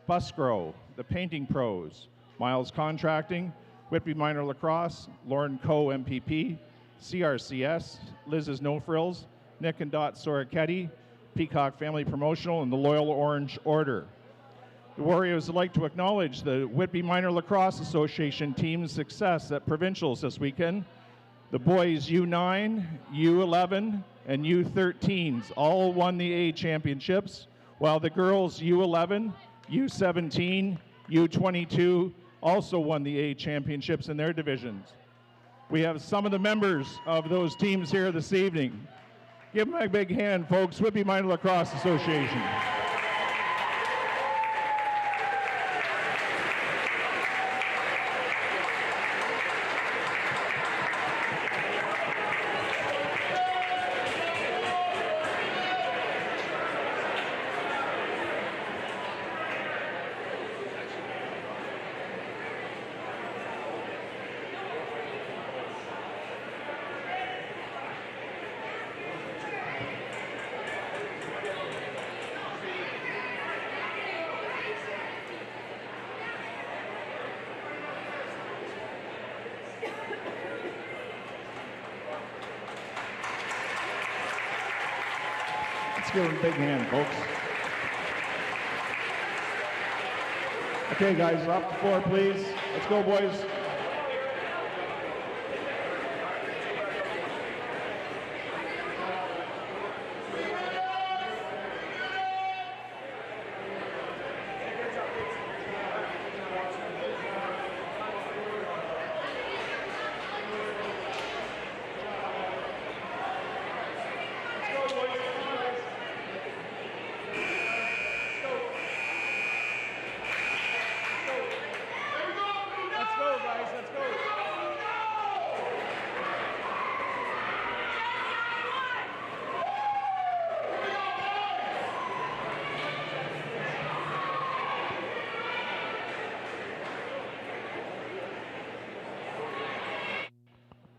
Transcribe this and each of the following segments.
Busgrow, the Painting Pros, Miles Contracting, Whitby Minor Lacrosse, Lauren Co. MPP, CRCS, Liz's No Frills, Nick and Dot Soroketti, Peacock Family Promotional, and the Loyal Orange Order. The Warriors would like to acknowledge the Whitby Minor Lacrosse Association team's success at provincials this weekend. The boys U9, U11, and U13s all won the A championships, while the girls U11, U17, U22 also won the A championships in their divisions. We have some of the members of those teams here this evening. Give them a big hand, folks. Whitby Minor Lacrosse Association. Give them a big hand, folks. Okay, guys, off the floor, please. Let's go, boys.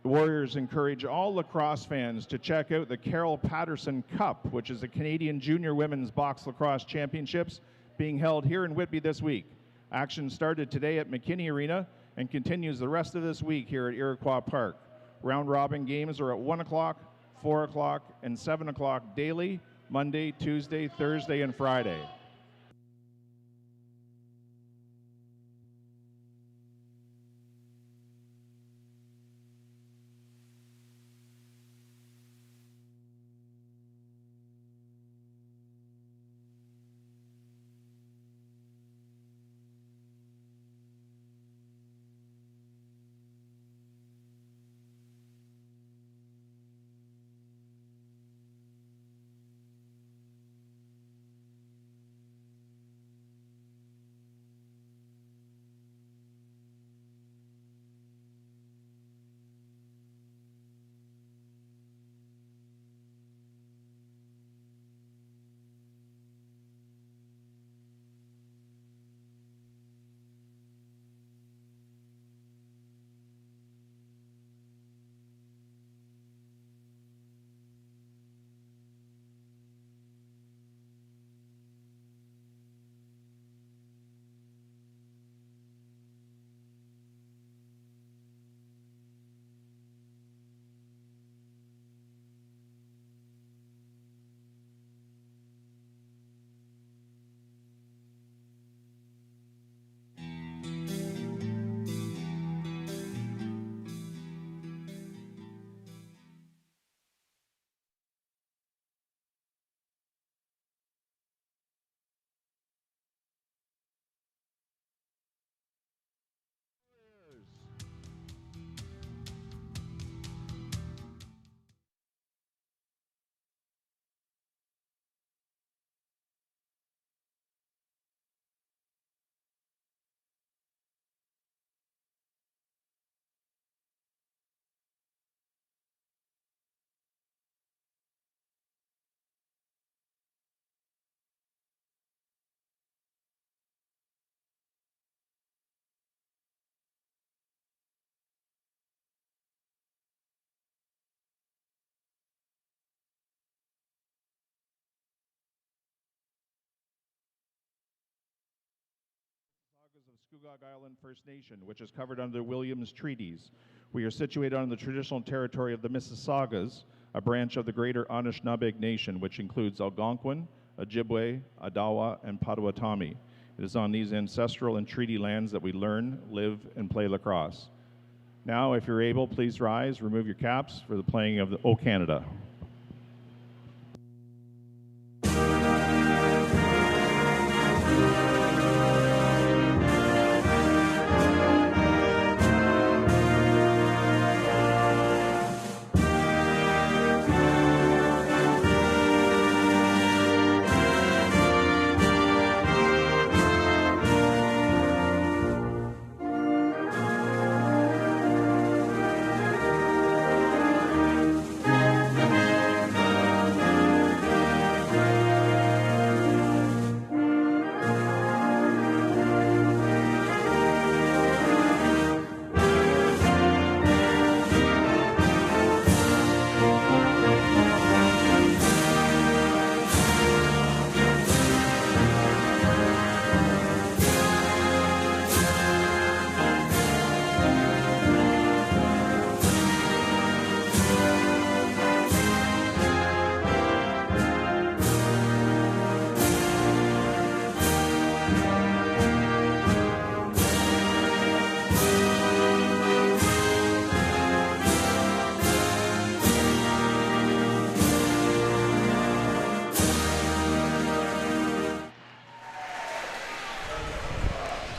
The Warriors encourage all lacrosse fans to check out the Carol Patterson Cup, which is the Canadian Junior Women's Box Lacrosse Championships being held here in Whitby this week. Action started today at McKinney Arena and continues the rest of this week here at Iroquois Park. Round-robin games are at 1 o'clock, 4 o'clock, and 7 o'clock daily, Monday, Tuesday, Thursday, and Friday. Scugog Island First Nation, which is covered under the Williams Treaties. We are situated on the traditional territory of the Mississaugas, a branch of the Greater Anishinaabe Nation, which includes Algonquin, Ojibwe, Adawa, and Potawatomi. It is on these ancestral and treaty lands that we learn, live, and play lacrosse. Now, if you're able, please rise, remove your caps for the playing of the O Canada.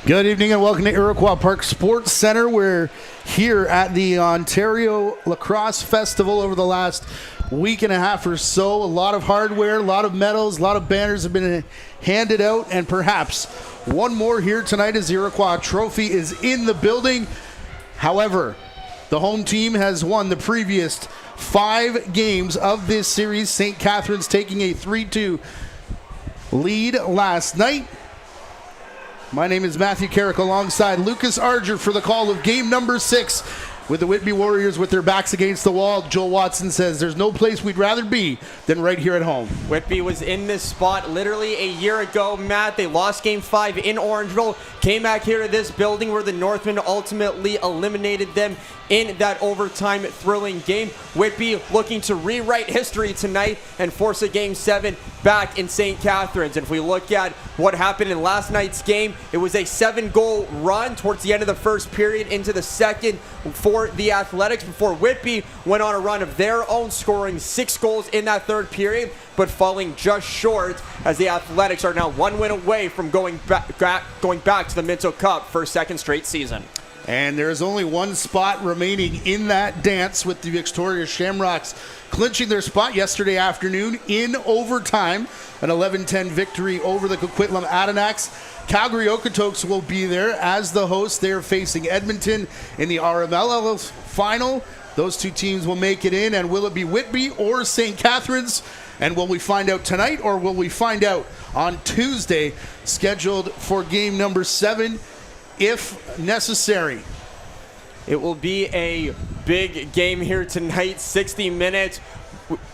Good evening and welcome to Iroquois Park Sports Center. We're here at the Ontario Lacrosse Festival over the last week and a half or so. A lot of hardware, a lot of medals, a lot of banners have been handed out, and perhaps one more here tonight as the Iroquois Trophy is in the building. However, the home team has won the previous 5 games of this series. St. Catharines taking a 3-2 lead last night. My name is Matthew Carrick alongside Lucas Arger for the call of game number 6 with the Whitby Warriors with their backs against the wall. Joel Watson says there's no place we'd rather be than right here at home. Whitby was in this spot literally a year ago, Matt. They lost game 5 in Orangeville, came back here to this building where the Northmen ultimately eliminated them in that overtime thrilling game. Whitby looking to rewrite history tonight and force a game 7 back in St. Catharines. And if we look at what happened in last night's game, it was a 7-goal run towards the end of the first period into the second for the Athletics before Whitby went on a run of their own, scoring 6 goals in that third period, but falling just short as the Athletics are now 1 win away from going back to the Minto Cup for a second straight season. And there's only one spot remaining in that dance, with the Victoria Shamrocks clinching their spot yesterday afternoon in overtime. An 11-10 victory over the Coquitlam Adirondacks. Calgary Okotoks will be there as the host. They're facing Edmonton in the RMLL final. Those two teams will make it in. And will it be Whitby or St. Catharines? And will we find out tonight, or will we find out on Tuesday, scheduled for game number 7? If necessary. It will be a big game here tonight, 60 minutes.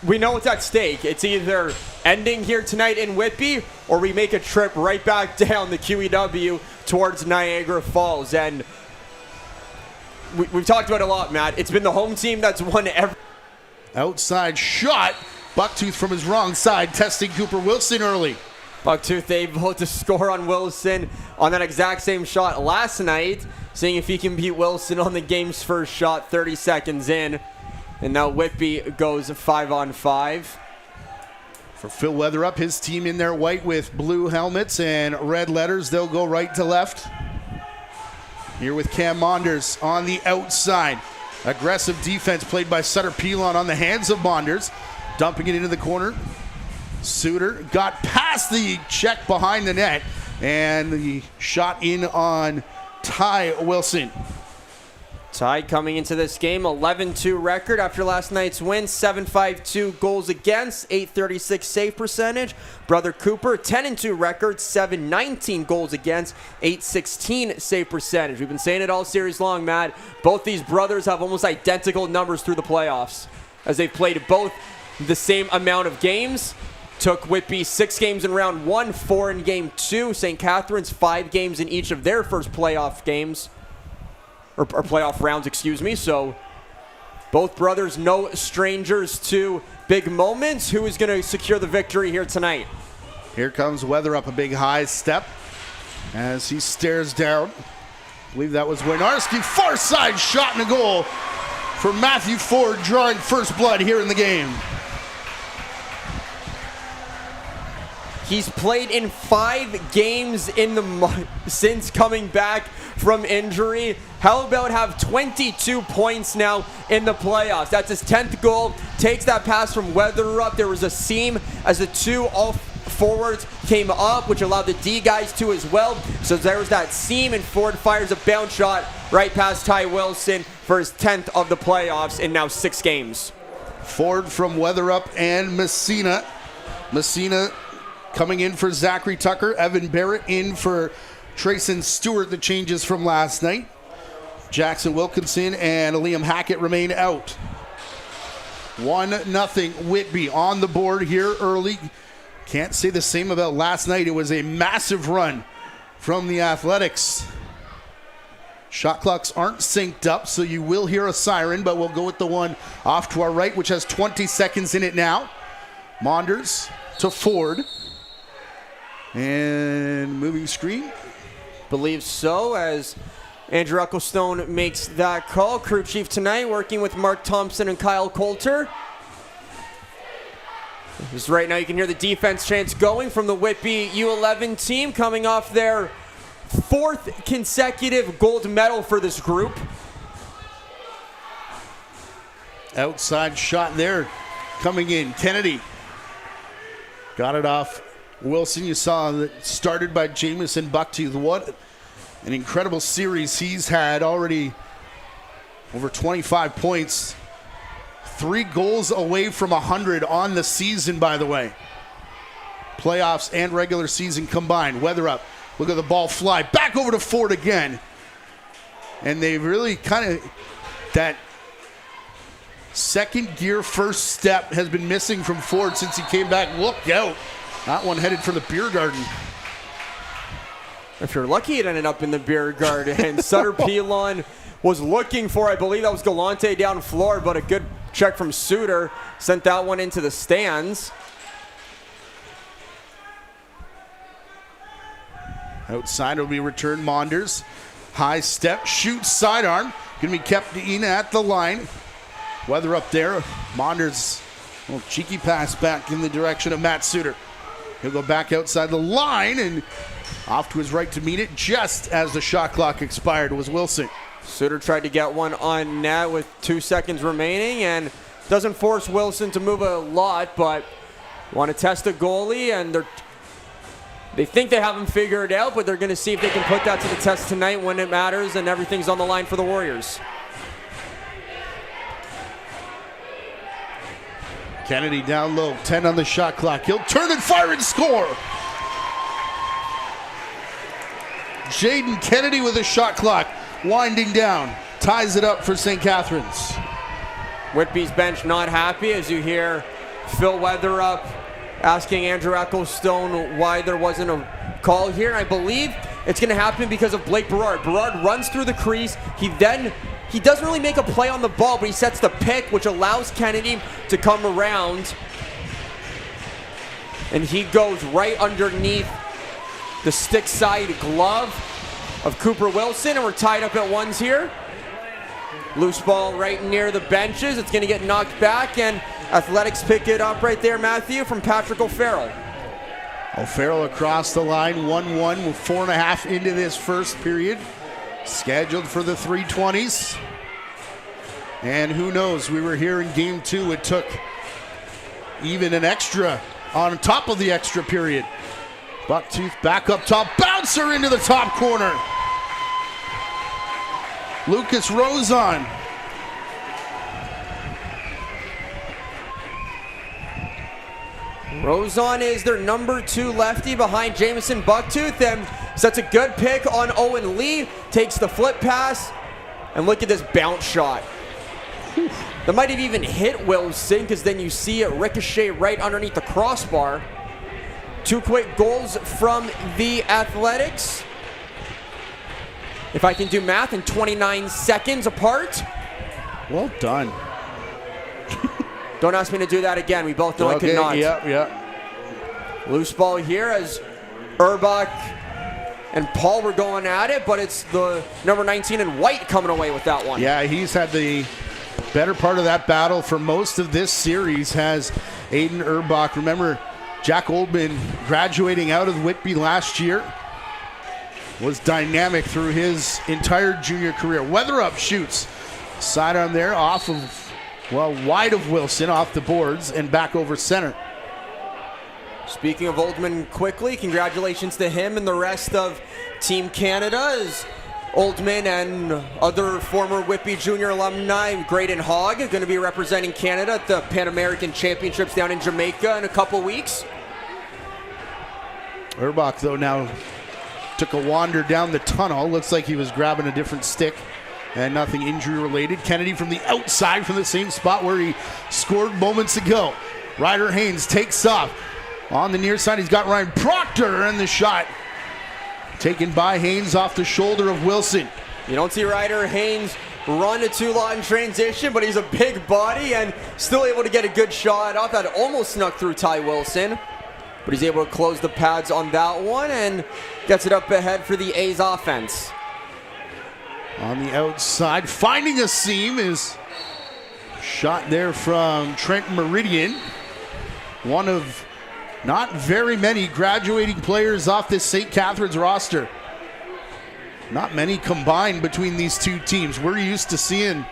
We know what's at stake. It's either ending here tonight in Whitby, or we make a trip right back down the QEW towards Niagara Falls. And we've talked about it a lot, Matt. It's been the home team that's won every... Outside shot. Bucktooth from his wrong side, testing Cooper Wilson early. Bucktooth able to score on Wilson on that exact same shot last night, seeing if he can beat Wilson on the game's first shot 30 seconds in. And now Whitby goes 5-on-5. For Phil Weatherup, his team in their white with blue helmets and red letters. They'll go right to left. Here with Cam Monders on the outside. Aggressive defense played by Sutter Pilon on the hands of Monders. Dumping it into the corner. Suter got past the check behind the net, and the shot in on Ty Wilson. Ty coming into this game, 11-2 record after last night's win, 7.52 goals against, 8.36 save percentage. Brother Cooper, 10-2 record, 7.19 goals against, 8.16 save percentage. We've been saying it all series long, Matt. Both these brothers have almost identical numbers through the playoffs, as they've played both the same amount of games, took Whitby 6 games in round 1, 4 in game 2. St. Catharines 5 games in each of their first playoff games, or playoff rounds, excuse me. So both brothers no strangers to big moments. Who is going to secure the victory here tonight? Here comes Weatherup, a big high step as he stares down. I believe that was Wynarski. Far side shot and a goal for Matthew Ford, drawing first blood here in the game. He's played in 5 games in the since coming back from injury. How about have 22 points now in the playoffs? That's his 10th goal. Takes that pass from Weatherup. There was a seam as the 2 forwards came up, which allowed the D guys to as well. So there was that seam, and Ford fires a bounce shot right past Ty Wilson for his 10th of the playoffs in now 6 games. Ford from Weatherup and Messina. Messina coming in for Zachary Tucker. Evan Barrett in for Trayson Stewart, the changes from last night. Jackson Wilkinson and Liam Hackett remain out. 1-0 Whitby on the board here early. Can't say the same about last night. It was a massive run from the Athletics. Shot clocks aren't synced up, so you will hear a siren, but we'll go with the one off to our right, which has 20 seconds in it now. Monders to Ford. And moving screen. Believe so, as Andrew Ecclestone makes that call. Crew chief tonight working with Mark Thompson and Kyle Coulter. Just right now you can hear the defense chants going from the Whitby U11 team, coming off their 4th consecutive gold medal for this group. Outside shot there coming in. Kennedy got it off Wilson. You saw that started by Jamison Bucktooth. What an incredible series he's had already. Over 25 points. 3 goals away from 100 on the season, by the way. Playoffs and regular season combined. Weatherup. Look at the ball fly. Back over to Ford again. And they really kind of, that second gear first step has been missing from Ford since he came back. Look out. That one headed for the beer garden. If you're lucky, it ended up in the beer garden. Sutter Pilon was looking for, I believe that was Galante down floor, but a good check from Suter sent that one into the stands. Outside will be returned Monders. High step, shoots sidearm. Going to be kept in at the line. Weatherup there. Monders, a little cheeky pass back in the direction of Matt Suter. He'll go back outside the line and off to his right to meet it just as the shot clock expired was Wilson. Suter tried to get one on net with 2 seconds remaining and doesn't force Wilson to move a lot, but want to test the goalie, and they think they have him figured out, but they're going to see if they can put that to the test tonight when it matters and everything's on the line for the Warriors. Kennedy down low, 10 on the shot clock. He'll turn and fire and score. Jaden Kennedy with a shot clock winding down. Ties it up for St. Catharines. Whitby's bench not happy as you hear Phil Weatherup asking Andrew Ecclestone why there wasn't a call here. I believe it's going to happen because of Blake Berard. Berard runs through the crease. He doesn't really make a play on the ball, but he sets the pick, which allows Kennedy to come around. And he goes right underneath the stick side glove of Cooper Wilson, and we're tied up at ones here. Loose ball right near the benches. It's going to get knocked back, and Athletics pick it up right there, Matthew, from Patrick O'Farrell. O'Farrell across the line, 1-1 with 4.5 into this first period. Scheduled for the 320s. And who knows, we were here in game 2. It took even an extra on top of the extra period. Bucktooth back up top, bouncer into the top corner. Lucas Rosen. Rosen is their number 2 lefty behind Jamison Bucktooth, and sets a good pick on Owen Lee. Takes the flip pass, and look at this bounce shot. Whew. That might have even hit Wilson, because then you see it ricochet right underneath the crossbar. 2 quick goals from the Athletics. If I can do math, in 29 seconds apart. Well done. Don't ask me to do that again. We both know I could not. Yeah. Loose ball here as Urbach and Paul were going at it, but it's the number 19 and White coming away with that one. Yeah, he's had the better part of that battle for most of this series, has Aiden Urbach. Remember, Jack Oldman graduating out of Whitby last year was dynamic through his entire junior career. Weatherup shoots. Sidearm there off of, well, wide of Wilson, off the boards, and back over center. Speaking of Oldman quickly, congratulations to him and the rest of Team Canada, as Oldman and other former Whitby Junior alumni, Graydon Hogg, going to be representing Canada at the Pan American Championships down in Jamaica in a couple weeks. Urbach, though, now took a wander down the tunnel. Looks like he was grabbing a different stick and nothing injury related. Kennedy from the outside from the same spot where he scored moments ago. Ryder Haynes takes off. On the near side, he's got Ryan Proctor, and the shot taken by Haynes off the shoulder of Wilson. You don't see Ryder Haynes run a two-lot in transition, but he's a big body and still able to get a good shot off. That almost snuck through Ty Wilson, but he's able to close the pads on that one and gets it up ahead for the A's offense. On the outside, finding a seam is shot there from Trent Meridian. One of not very many graduating players off this St. Catharines roster. Not many combined between these two teams. We're used to seeing,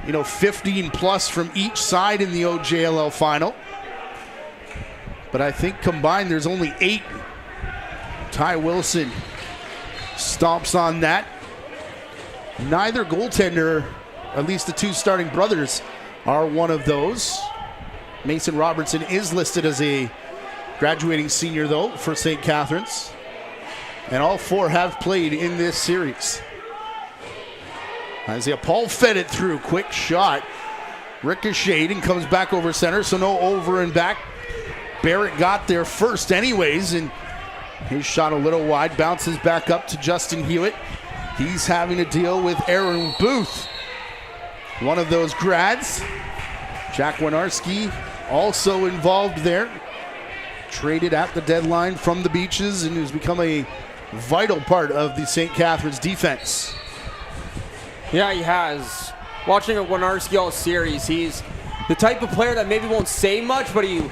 15 plus from each side in the OJLL final. But I think combined there's only 8. Ty Wilson stomps on that. Neither goaltender, at least the 2 starting brothers, are one of those. Mason Robertson is listed as a graduating senior, though, for St. Catharines. And all 4 have played in this series. Isaiah Paul fed it through. Quick shot. Ricocheted and comes back over center, so no over and back. Barrett got there first anyways, and his shot a little wide. Bounces back up to Justin Hewitt. He's having to deal with Aaron Booth, one of those grads. Jack Winarski also involved there. Traded at the deadline from the Beaches and has become a vital part of the St. Catharines defense. Yeah, he has. Watching a Winarski all series, he's the type of player that maybe won't say much, but he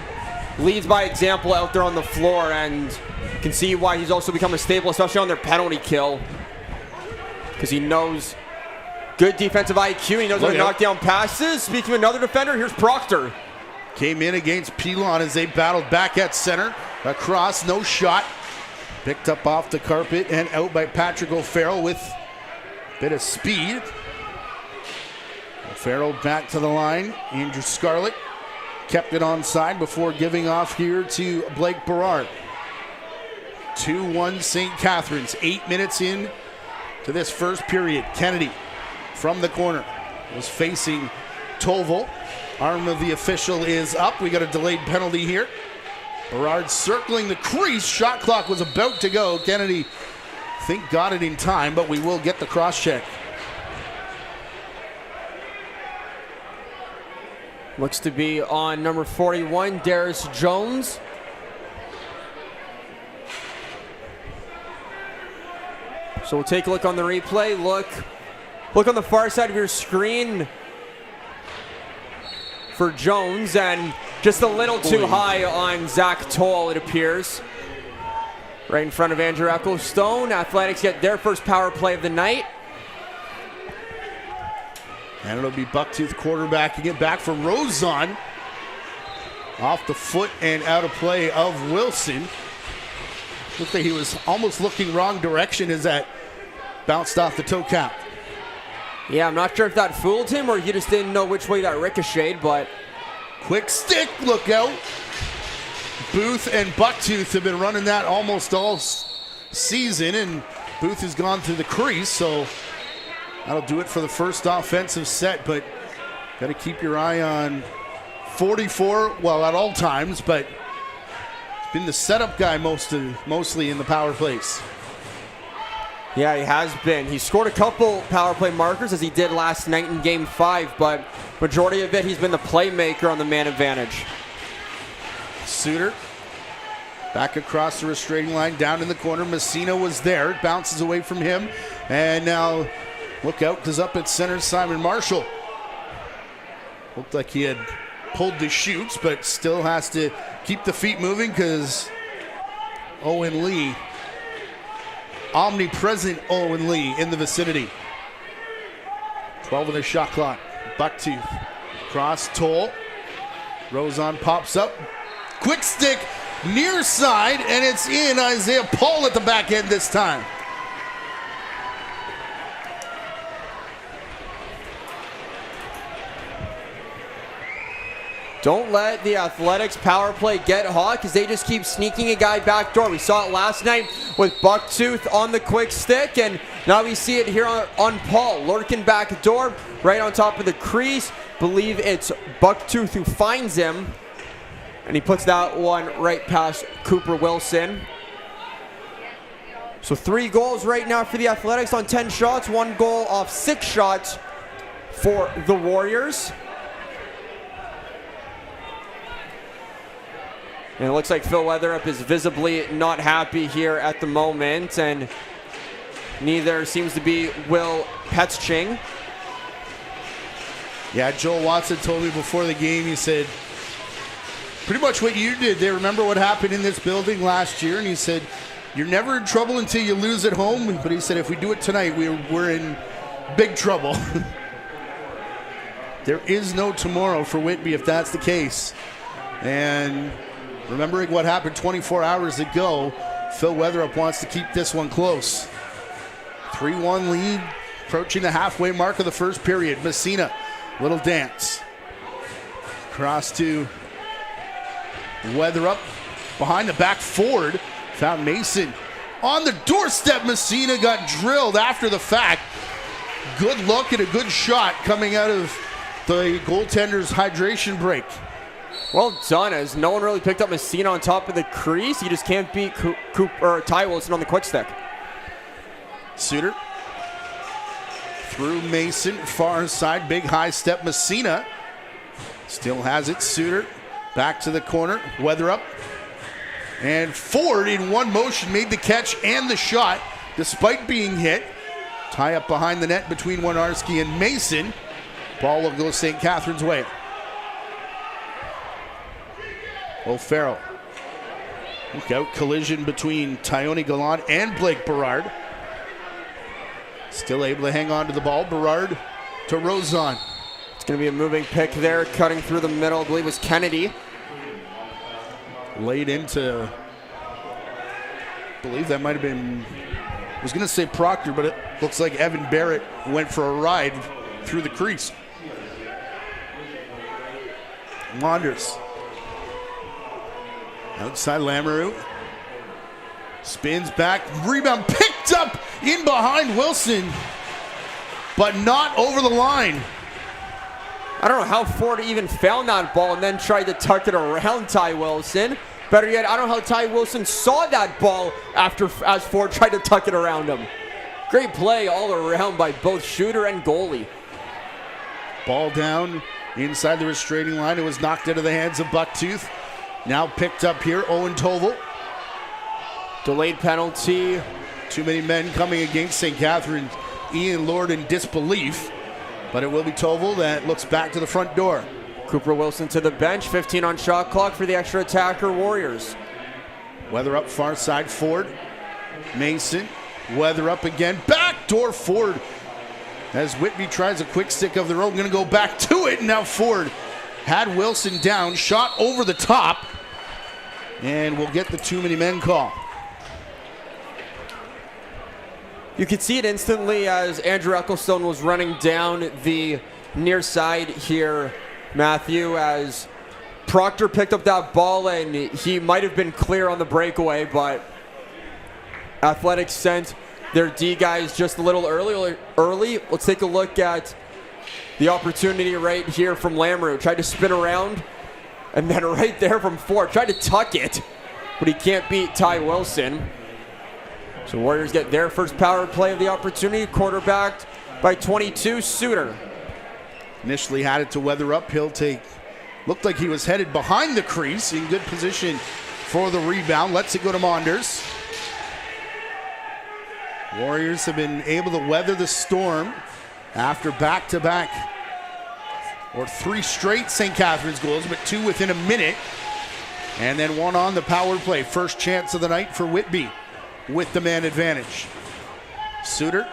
leads by example out there on the floor, and you can see why he's also become a staple, especially on their penalty kill, because he knows good defensive IQ. He knows how to knock down passes. Speaking of another defender, here's Proctor. Came in against Pilon as they battled back at center. Across, no shot. Picked up off the carpet and out by Patrick O'Farrell with a bit of speed. O'Farrell back to the line. Andrew Scarlett kept it onside before giving off here to Blake Berard. 2-1 St. Catharines. 8 minutes in to this first period. Kennedy from the corner was facing Toval. Arm of the official is up. We got a delayed penalty here. Berard circling the crease. Shot clock was about to go. Kennedy, I think, got it in time, but we will get the cross check. Looks to be on number 41, Darius Jones. So we'll take a look on the replay. Look on the far side of your screen for Jones, and just a little too high on Zach Toll, it appears. Right in front of Andrew Ecclestone. Athletics get their first power play of the night. And it'll be Bucktooth quarterbacking it back for Rozon. Off the foot and out of play of Wilson. Looked like he was almost looking wrong direction as that bounced off the toe cap. Yeah, I'm not sure if that fooled him or he just didn't know which way that ricocheted, but... Quick stick, look out. Booth and Bucktooth have been running that almost all season, and Booth has gone through the crease, so that'll do it for the first offensive set. But Got to keep your eye on 44, well, at all times, but he's been the setup guy mostly in the power plays. Yeah, he has been. He scored a couple power play markers as he did last night in Game 5, but majority of it, he's been the playmaker on the man advantage. Suter back across the restraining line, down in the corner. Messina was there. It bounces away from him. And now, look out, because up at center, Simon Marshall. Looked like he had pulled the shoots, but still has to keep the feet moving because Owen Lee, omnipresent Owen Lee in the vicinity. 12 in the shot clock. Bucktooth. Cross Toll. Rozon pops up. Quick stick near side, and it's in. Isaiah Paul at the back end this time. Don't let the Athletics power play get hot because they just keep sneaking a guy back door. We saw it last night with Bucktooth on the quick stick, and now we see it here on Paul. Lurking back door, right on top of the crease. Believe it's Bucktooth who finds him, and he puts that one right past Cooper Wilson. So 3 goals right now for the Athletics on 10 shots, 1 goal off 6 shots for the Warriors. And it looks like Phil Weatherup is visibly not happy here at the moment, and neither seems to be Will Petsching. Yeah, Joel Watson told me before the game, he said, pretty much what you did. They remember what happened in this building last year, and he said, you're never in trouble until you lose at home. But he said, if we do it tonight, we're in big trouble. There is no tomorrow for Whitby if that's the case. And remembering what happened 24 hours ago, Phil Weatherup wants to keep this one close. 3-1 lead, approaching the halfway mark of the first period. Messina, little dance. Cross to Weatherup, behind the back, Ford. Found Mason on the doorstep. Messina got drilled after the fact. Good look and a good shot coming out of the goaltender's hydration break. Well done, as no one really picked up Messina on top of the crease. He just can't beat Ty Wilson on the quick stick. Suter through Mason, far side, big high step. Messina still has it. Suter back to the corner. Weatherup. And Ford in one motion made the catch and the shot despite being hit. Tie up behind the net between Winarski and Mason. Ball will go St. Catharines' way. O'Farrell. Look out, collision between Tyone Gallant and Blake Berard. Still able to hang on to the ball. Berard to Rozon. It's going to be a moving pick there, cutting through the middle. I believe it was Kennedy. Laid into, I believe that might have been, I was going to say Proctor, but it looks like Evan Barrett went for a ride through the crease. Wanders. Outside Lamoureux. Spins back. Rebound picked up in behind Wilson, but not over the line. I don't know how Ford even found that ball and then tried to tuck it around Ty Wilson. Better yet, I don't know how Ty Wilson saw that ball as Ford tried to tuck it around him. Great play all around by both shooter and goalie. Ball down inside the restraining line. It was knocked out of the hands of Bucktooth. Now picked up here, Owen Toval. Delayed penalty. Too many men coming against St. Catharines. Ian Lord in disbelief. But it will be Toval that looks back to the front door. Cooper Wilson to the bench. 15 on shot clock for the extra attacker Warriors. Weatherup far side, Ford. Mason. Weatherup again. Backdoor Ford. As Whitby tries a quick stick of their own. Going to go back to it. And now Ford had Wilson down. Shot over the top. And we'll get the too many men call. You could see it instantly as Andrew Ecclestone was running down the near side here, Matthew, as Proctor picked up that ball and he might have been clear on the breakaway, but Athletics sent their D guys just a little early. Let's take a look at the opportunity right here from Lamoureux. Tried to spin around, and then right there from 4. Tried to tuck it, but he can't beat Ty Wilson. So Warriors get their first power play of the opportunity, quarterbacked by 22, Suter. Initially had it to Weather Up. He'll take, looked like he was headed behind the crease, in good position for the rebound. Lets it go to Monders. Warriors have been able to weather the storm after back-to-back, or 3 straight St. Catharines goals, but 2 within a minute. And then 1 on the power play. First chance of the night for Whitby with the man advantage. Suter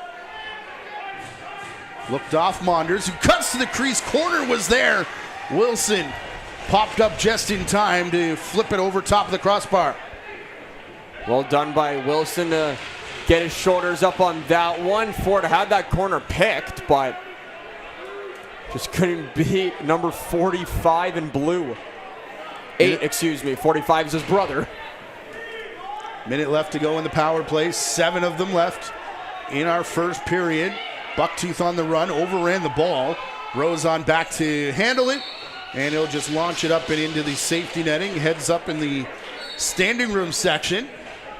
looked off Monders, who cuts to the crease. Corner was there. Wilson popped up just in time to flip it over top of the crossbar. Well done by Wilson to get his shoulders up on that one. Ford had that corner picked, but just couldn't beat number 45 in blue. 45 is his brother. Minute left to go in the power play. 7 of them left in our first period. Bucktooth on the run, overran the ball. Rozon back to handle it, and he'll just launch it up and into the safety netting. Heads up in the standing room section.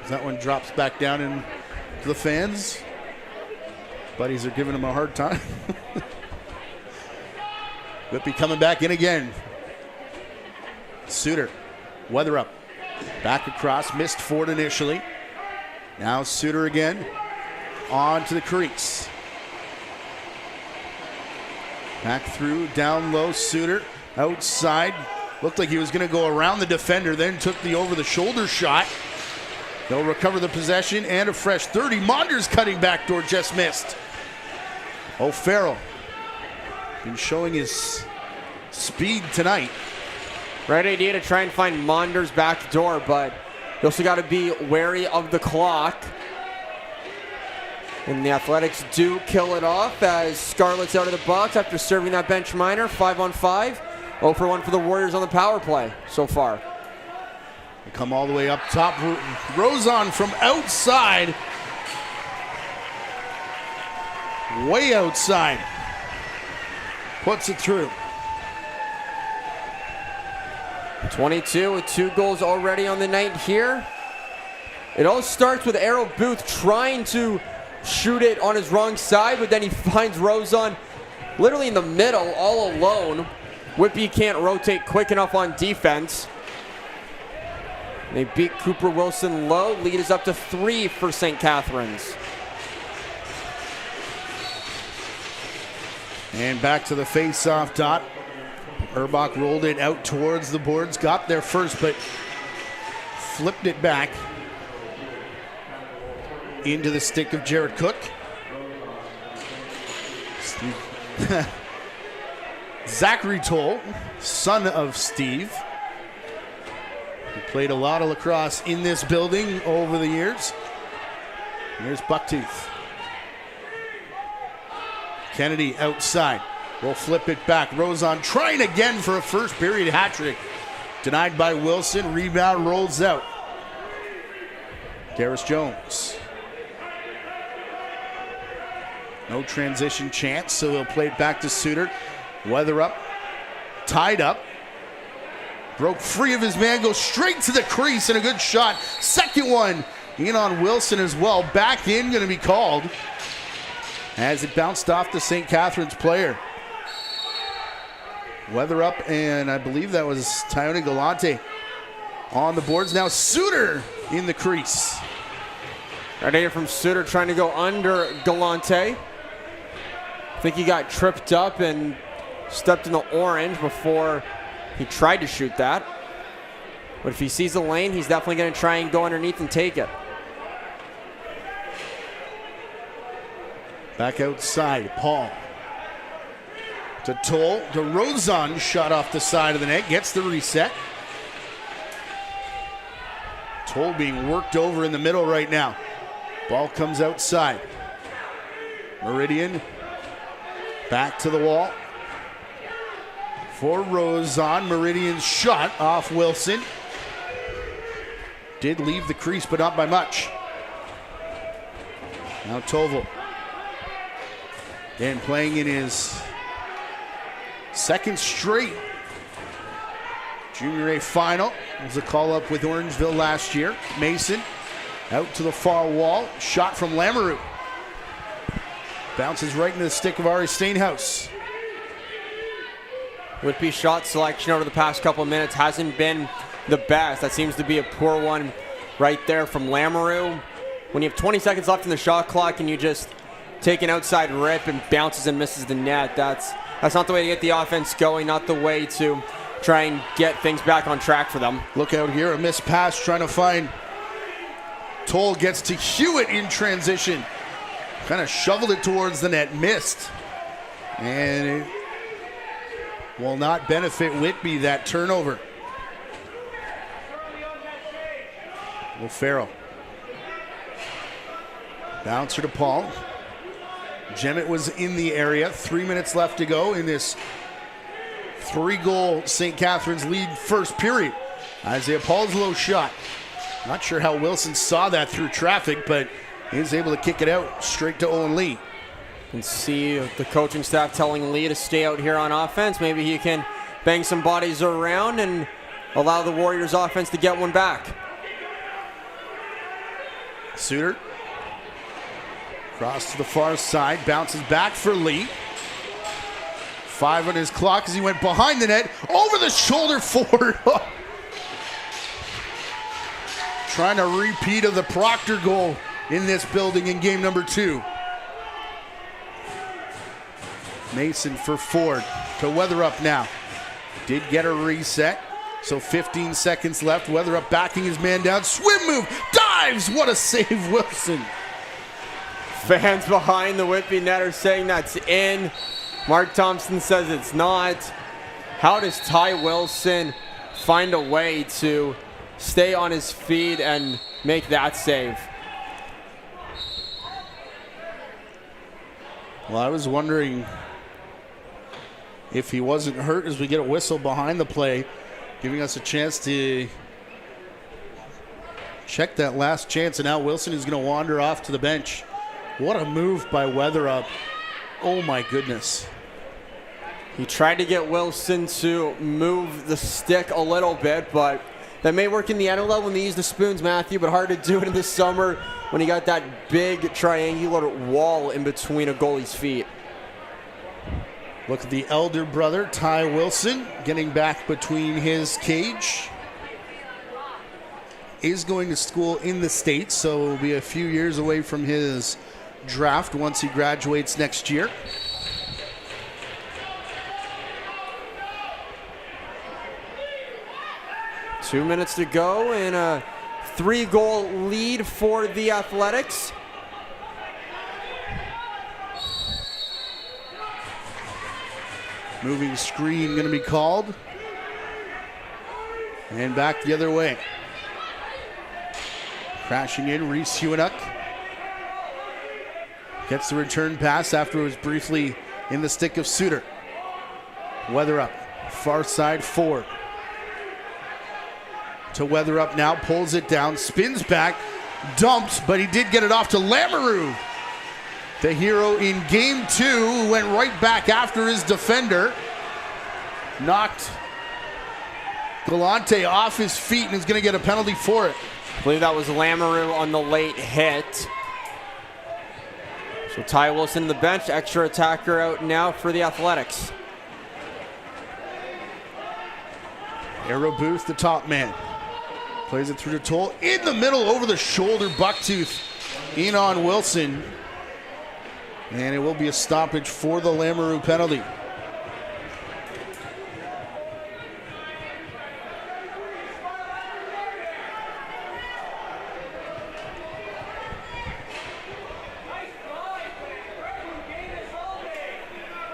That one drops back down into the fans. Buddies are giving him a hard time. Whitby coming back in again. Suter, Weather Up. Back across, missed Ford initially. Now Suter again, on to the crease. Back through, down low, Suter, outside. Looked like he was going to go around the defender, then took the over-the-shoulder shot. They'll recover the possession and a fresh 30. Monders cutting backdoor, just missed. O'Farrell been showing his speed tonight. Right idea to try and find Monders back door, but you also got to be wary of the clock. And the Athletics do kill it off as Scarlett's out of the box after serving that bench minor. 5-on-5. 0 for 1 for the Warriors on the power play so far. They come all the way up top. Rozon from outside. Way outside. Puts it through. 22 with 2 goals already on the night here. It all starts with Errol Booth trying to shoot it on his wrong side, but then he finds Rozon literally in the middle all alone. Whitby can't rotate quick enough on defense. They beat Cooper Wilson low. Lead is up to 3 for St. Catharines. And back to the face-off dot. Urbach rolled it out towards the boards, got there first, but flipped it back into the stick of Jared Cook. Zachary Toll, son of Steve, who played a lot of lacrosse in this building over the years. Here's Bucktooth. Kennedy outside. Will flip it back. Rozon trying again for a first period hat trick. Denied by Wilson. Rebound rolls out. Garris Jones. No transition chance, so he'll play it back to Suter. Weather Up. Tied up. Broke free of his man. Goes straight to the crease and a good shot. Second one in on Wilson as well. Back in, going to be called as it bounced off the St. Catharines player. Weather Up, and I believe that was Tyone Galante on the boards. Now Suter in the crease. Right here from Suter trying to go under Galante. I think he got tripped up and stepped in the orange before he tried to shoot that. But if he sees the lane, he's definitely going to try and go underneath and take it. Back outside, Paul. To Toll, to Rozon, shot off the side of the net, gets the reset. Toll being worked over in the middle right now. Ball comes outside. Meridian back to the wall. For Rozon, Meridian's shot off Wilson. Did leave the crease, but not by much. Now Toval. Again, playing in his Second straight Junior A final. It was a call-up with Orangeville last year. Mason out to the far wall. Shot from Lamoureux. Bounces right into the stick of Ari Steinhaus. Whitby shot selection over the past couple of minutes hasn't been the best. That seems to be a poor one right there from Lamoureux. When you have 20 seconds left in the shot clock and you just take an outside rip and bounces and misses the net, that's not the way to get the offense going, not the way to try and get things back on track for them. Look out here, a missed pass trying to find Toll, gets to Hewitt in transition. Kind of shoveled it towards the net, missed. And it will not benefit Whitby, that turnover. Will Farrell. Bouncer to Paul. Jemmett was in the area. 3 minutes left to go in this 3-goal St. Catharines lead first period. Isaiah Paul's low shot. Not sure how Wilson saw that through traffic, but he was able to kick it out straight to Owen Lee. You can see the coaching staff telling Lee to stay out here on offense. Maybe he can bang some bodies around and allow the Warriors offense to get one back. Suter. Cross to the far side, bounces back for Lee. 5 on his clock as he went behind the net, over the shoulder forward. Trying a repeat of the Proctor goal in this building in game number 2. Mason for Ford to Weatherup now. Did get a reset, so 15 seconds left. Weatherup backing his man down, swim move, dives, what a save, Wilson. Fans behind the Whitby net are saying that's in. Mark Thompson says it's not. How does Ty Wilson find a way to stay on his feet and make that save? Well, I was wondering if he wasn't hurt as we get a whistle behind the play, giving us a chance to check that last chance. And now Wilson is going to wander off to the bench. What a move by Weatherup. Oh my goodness. He tried to get Wilson to move the stick a little bit, but that may work in the NLL when they use the spoons, Matthew, but hard to do it in the summer when you got that big triangular wall in between a goalie's feet. Look at the elder brother, Ty Wilson, getting back between his cage. Is going to school in the States, so will be a few years away from his draft once he graduates next year. Two minutes to go and a 3-goal lead for the Athletics. Moving screen going to be called. And back the other way. Crashing in, Reese Hewitt gets the return pass after it was briefly in the stick of Suter. Weatherup, far side forward. To Weatherup now, pulls it down, spins back, dumps, but he did get it off to Lamoureux. The hero in game 2 went right back after his defender. Knocked Galante off his feet and is going to get a penalty for it. I believe that was Lamoureux on the late hit. So Ty Wilson the bench, extra attacker out now for the Athletics. Arrow Booth, the top man. Plays it through to Toll. In the middle, over the shoulder, Bucktooth in on Wilson. And it will be a stoppage for the Lamoureux penalty.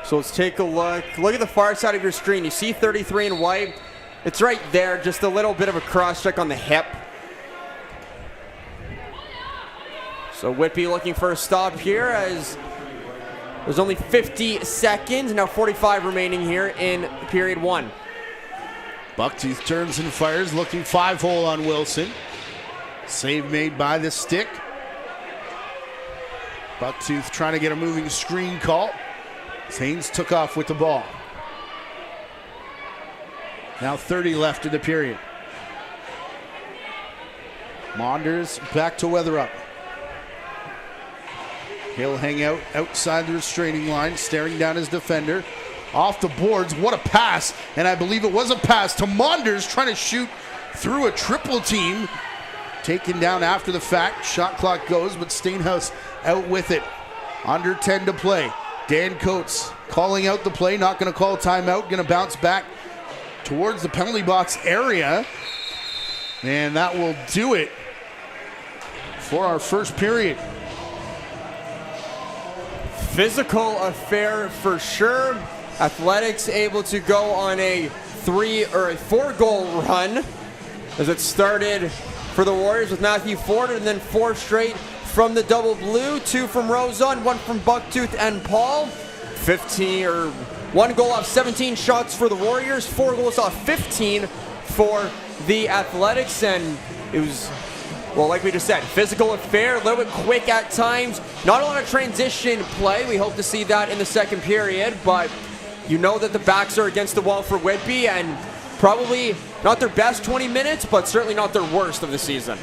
So let's take a look. Look at the far side of your screen. You see 33 in white. It's right there, just a little bit of a cross check on the hip. So Whitby looking for a stop here as there's only 50 seconds, now 45 remaining here in period 1. Bucktooth turns and fires, looking 5-hole on Wilson. Save made by the stick. Bucktooth trying to get a moving screen call. Haynes took off with the ball. Now 30 left in the period. Monders back to Weatherup. He'll hang out outside the restraining line, staring down his defender. Off the boards, what a pass. And I believe it was a pass to Monders, trying to shoot through a triple team. Taken down after the fact. Shot clock goes, but Steenhouse out with it. Under 10 to play. Dan Coates calling out the play, not going to call timeout, going to bounce back towards the penalty box area. And that will do it for our first period. Physical affair for sure. Athletics able to go on a 4-goal run as it started for the Warriors with Matthew Ford, and then 4 straight from the double blue, 2 from Rozon, 1 from Bucktooth and Paul. 1 goal off 17 shots for the Warriors, 4 goals off 15 for the Athletics, and it was, well, like we just said, physical affair, a little bit quick at times, not a lot of transition play. We hope to see that in the second period, but you know that the backs are against the wall for Whitby, and probably not their best 20 minutes, but certainly not their worst of the season.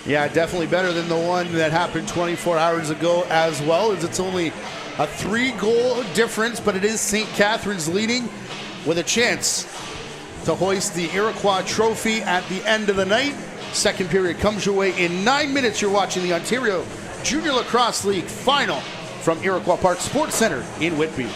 Yeah, definitely better than the one that happened 24 hours ago as well, as it's only a 3-goal difference, but it is St. Catharines leading with a chance to hoist the Iroquois trophy at the end of the night. Second period comes your way in 9 minutes. You're watching the Ontario Junior Lacrosse League final from Iroquois Park Sports Centre in Whitby.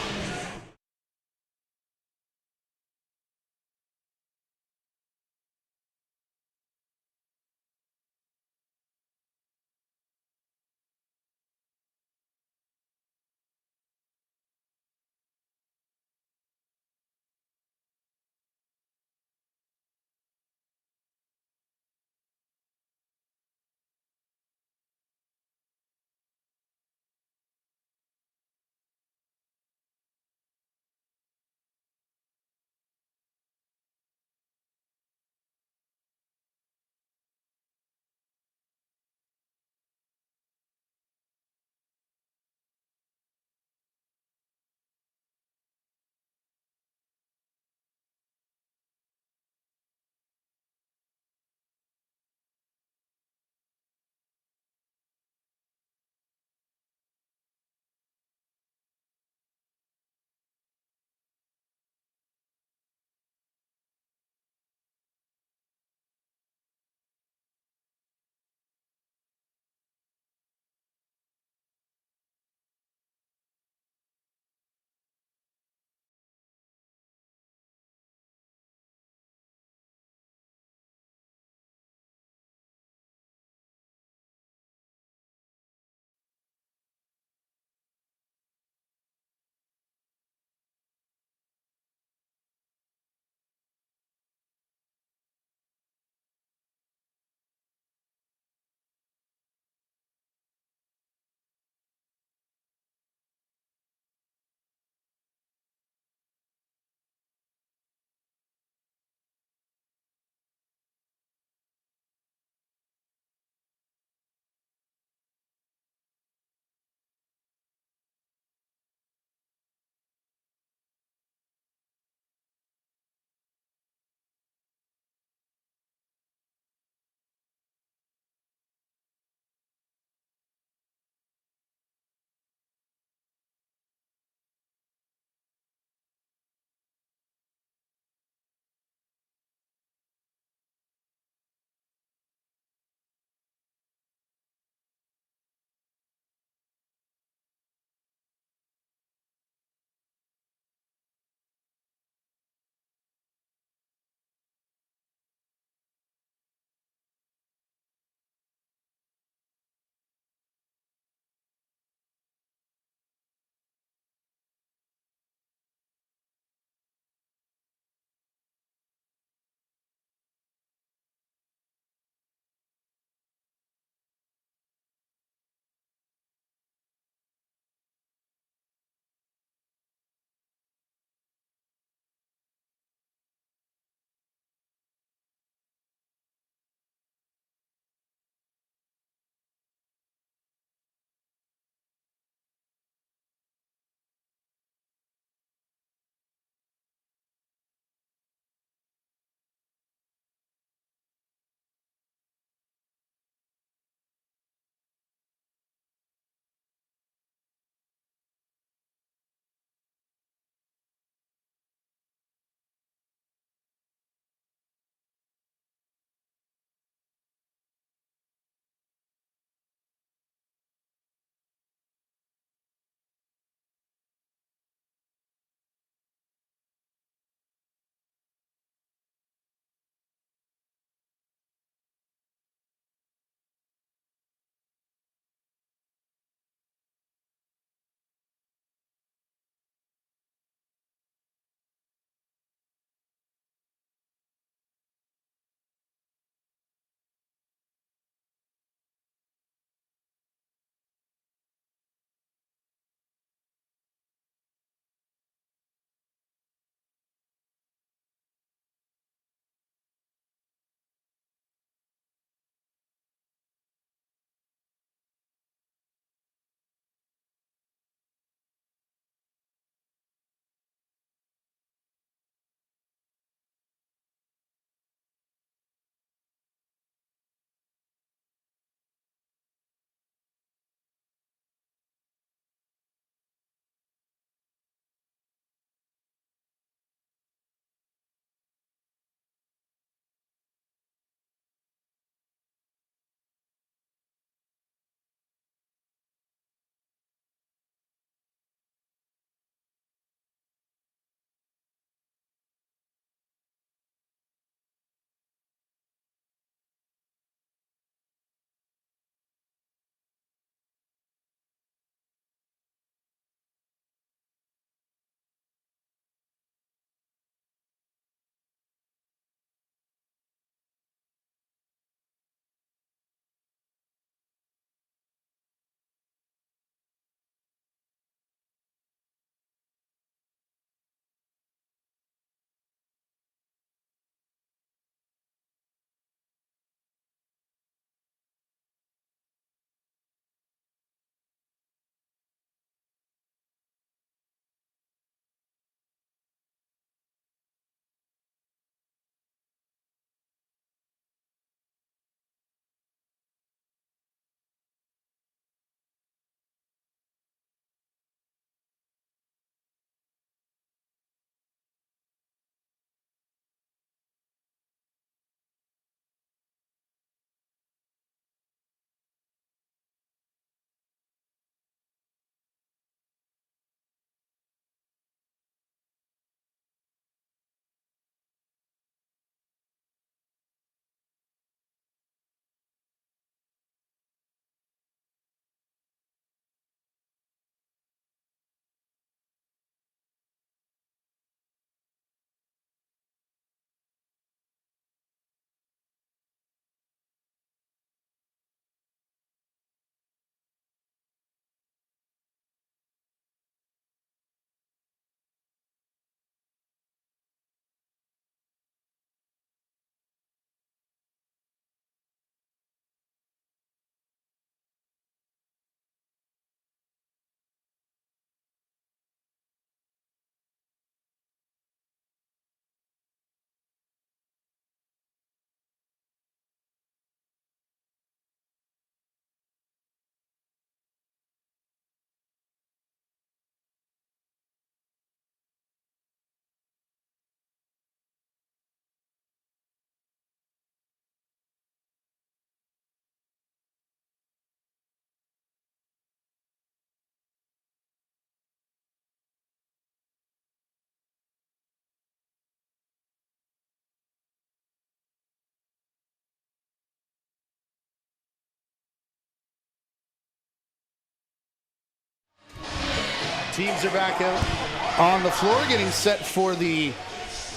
Teams are back out on the floor, getting set for the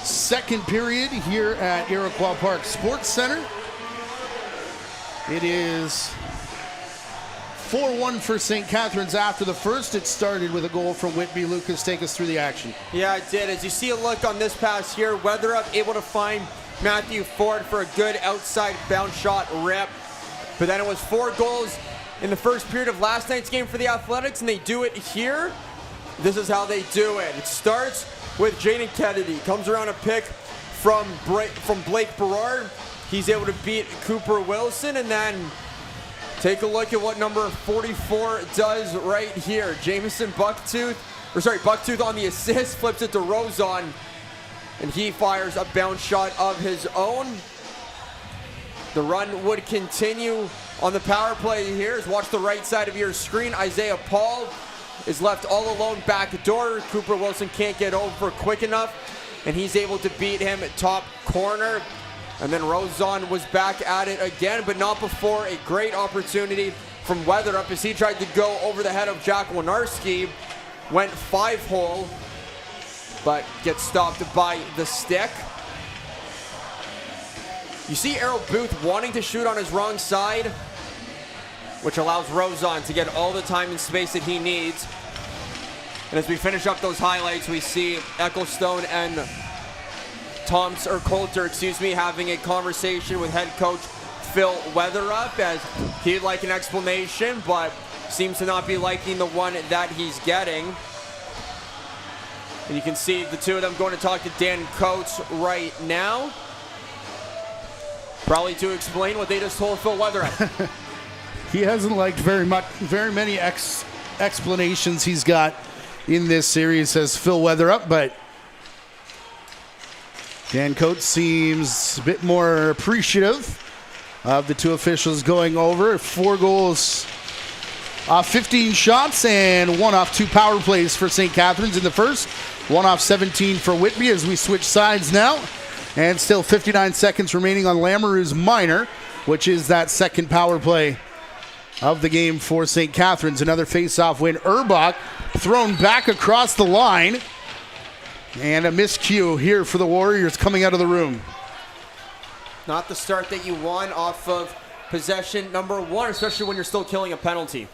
second period here at Iroquois Park Sports Center. It is 4-1 for St. Catharines after the first. It started with a goal from Whitby. Lucas, take us through the action. Yeah, it did. As you see a look on this pass here, Weatherup able to find Matthew Ford for a good outside bounce shot rip. But then it was 4 goals in the first period of last night's game for the Athletics, and they do it here. This is how they do it. It starts with Jaden Kennedy. Comes around a pick from Blake Berard. He's able to beat Cooper Wilson, and then take a look at what number 44 does right here. Jamison Bucktooth on the assist, flips it to Rozon, and he fires a bounce shot of his own. The run would continue on the power play here. Watch the right side of your screen. Isaiah Paul is left all alone back door. Cooper Wilson can't get over quick enough, and he's able to beat him at top corner. And then Rozon was back at it again, but not before a great opportunity from Weatherup as he tried to go over the head of Jack Winarski. Went 5-hole, but gets stopped by the stick. You see Errol Booth wanting to shoot on his wrong side, which allows Rozon to get all the time and space that he needs. And as we finish up those highlights, we see Ecclestone and Coulter, having a conversation with head coach Phil Weatherup as he'd like an explanation, but seems to not be liking the one that he's getting. And you can see the two of them going to talk to Dan Coates right now, probably to explain what they just told Phil Weatherup. He hasn't liked very many explanations he's got in this series, says Phil Weatherup, but Dan Coates seems a bit more appreciative of the two officials going over. 4 goals off 15 shots and 1 off 2 power plays for St. Catharines in the first. 1 off 17 for Whitby as we switch sides now. And still 59 seconds remaining on Lamoureux's minor, which is that second power play of the game for St. Catharines. Another face-off win. Urbach thrown back across the line. And a miscue here for the Warriors coming out of the room. Not the start that you want off of possession number 1, especially when you're still killing a penalty.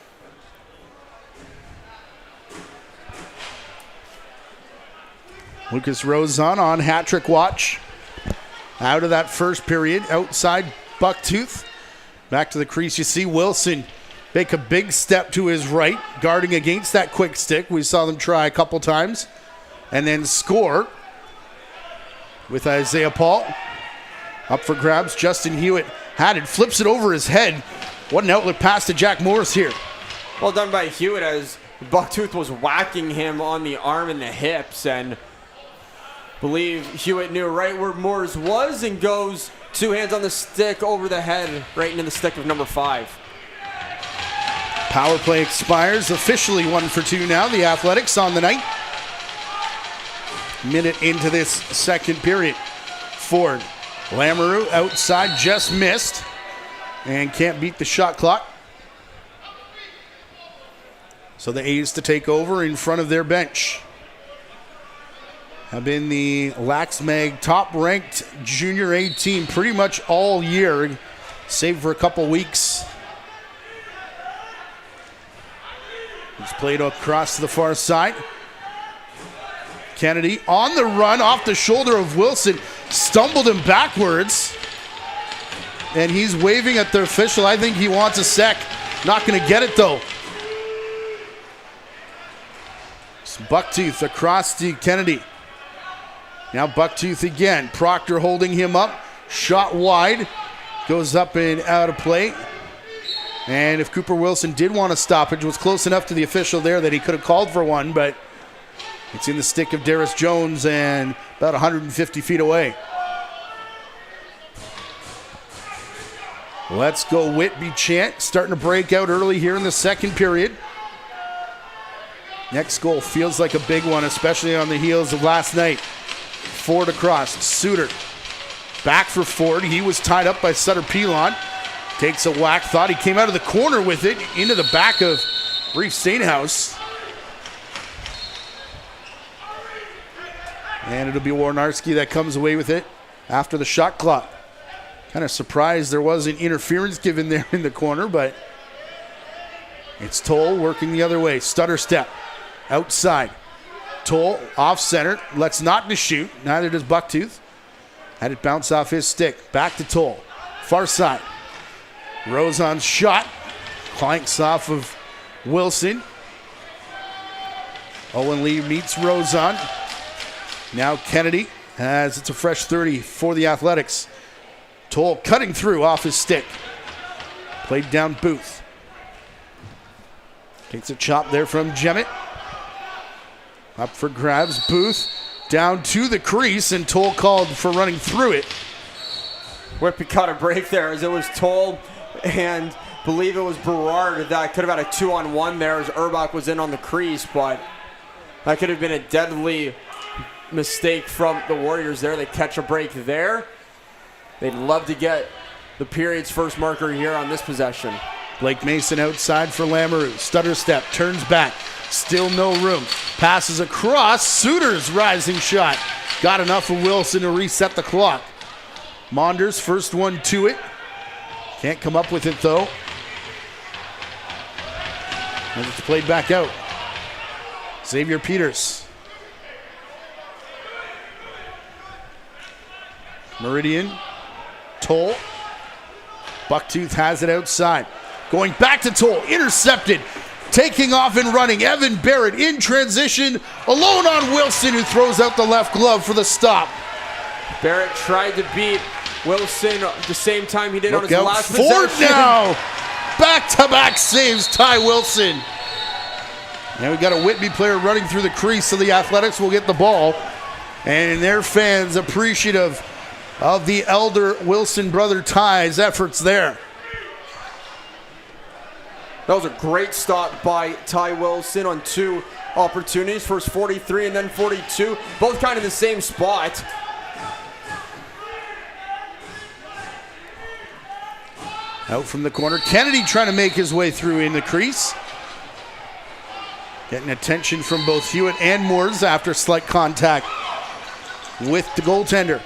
Lucas Rozon on hat-trick watch. Out of that first period, outside Bucktooth. Back to the crease, you see Wilson make a big step to his right, guarding against that quick stick. We saw them try a couple times. And then score with Isaiah Paul. Up for grabs, Justin Hewitt had it, flips it over his head. What an outlet pass to Jack Morris here. Well done by Hewitt as Bucktooth was whacking him on the arm and the hips, and believe Hewitt knew right where Morris was and goes 2 hands on the stick over the head, right into the stick of number 5. Power play expires, officially 1 for 2 now. The Athletics on the night. Minute into this second period. Ford, Lamoureux outside, just missed, and can't beat the shot clock. So the A's to take over in front of their bench have been the Laxmag top-ranked Junior A team pretty much all year, save for a couple weeks. He's played across to the far side. Kennedy on the run off the shoulder of Wilson, stumbled him backwards, and he's waving at the official. I think he wants a sec. Not going to get it though. It's Bucktooth across to Kennedy. Now Bucktooth again. Proctor holding him up. Shot wide. Goes up and out of play. And if Cooper Wilson did want a stoppage, was close enough to the official there that he could have called for one, but it's in the stick of Darius Jones and about 150 feet away. Let's go Whitby chant. Starting to break out early here in the second period. Next goal feels like a big one, especially on the heels of last night. Ford across. Suter back for Ford. He was tied up by Sutter Pilon. Takes a whack. Thought he came out of the corner with it into the back of Reef Stainhouse. And it'll be Warnarski that comes away with it after the shot clock. Kind of surprised there wasn't interference given there in the corner, but it's Toll working the other way. Stutter step outside. Toll off center, lets Naughton shoot, neither does Bucktooth. Had it bounce off his stick. Back to Toll. Far side. Rozon's shot. Clanks off of Wilson. Owen Lee meets Rozon. Now Kennedy as it's a fresh 30 for the Athletics. Toll cutting through off his stick. Played down Booth. Takes a chop there from Jemmett. Up for grabs. Booth down to the crease, and Toll called for running through it. Whitby caught a break there as it was Toll and believe it was Berard that could have had a 2-on-1 there as Urbach was in on the crease, but that could have been a deadly mistake from the Warriors there. They catch a break there. They'd love to get the period's first marker here on this possession. Blake Mason outside for Lamoureux. Stutter step, turns back. Still no room. Passes across. Suter's rising shot. Got enough of Wilson to reset the clock. Monders, first one to it. Can't come up with it though. And it's played back out. Xavier Peters. Meridian. Toll. Bucktooth has it outside. Going back to Toll. Intercepted. Taking off and running. Evan Barrett in transition. Alone on Wilson, who throws out the left glove for the stop. Barrett tried to beat Wilson the same time he did Look on his out. last Ford possession. now. Back-to-back saves Ty Wilson. Now we got a Whitby player running through the crease, so the Athletics will get the ball. And their fans appreciative of the elder Wilson brother Ty's efforts there. That was a great stop by Ty Wilson on two opportunities. First 43 and then 42. Both kind of the same spot. Out from the corner. Kennedy trying to make his way through in the crease. Getting attention from both Hewitt and Moores after slight contact with the goaltender.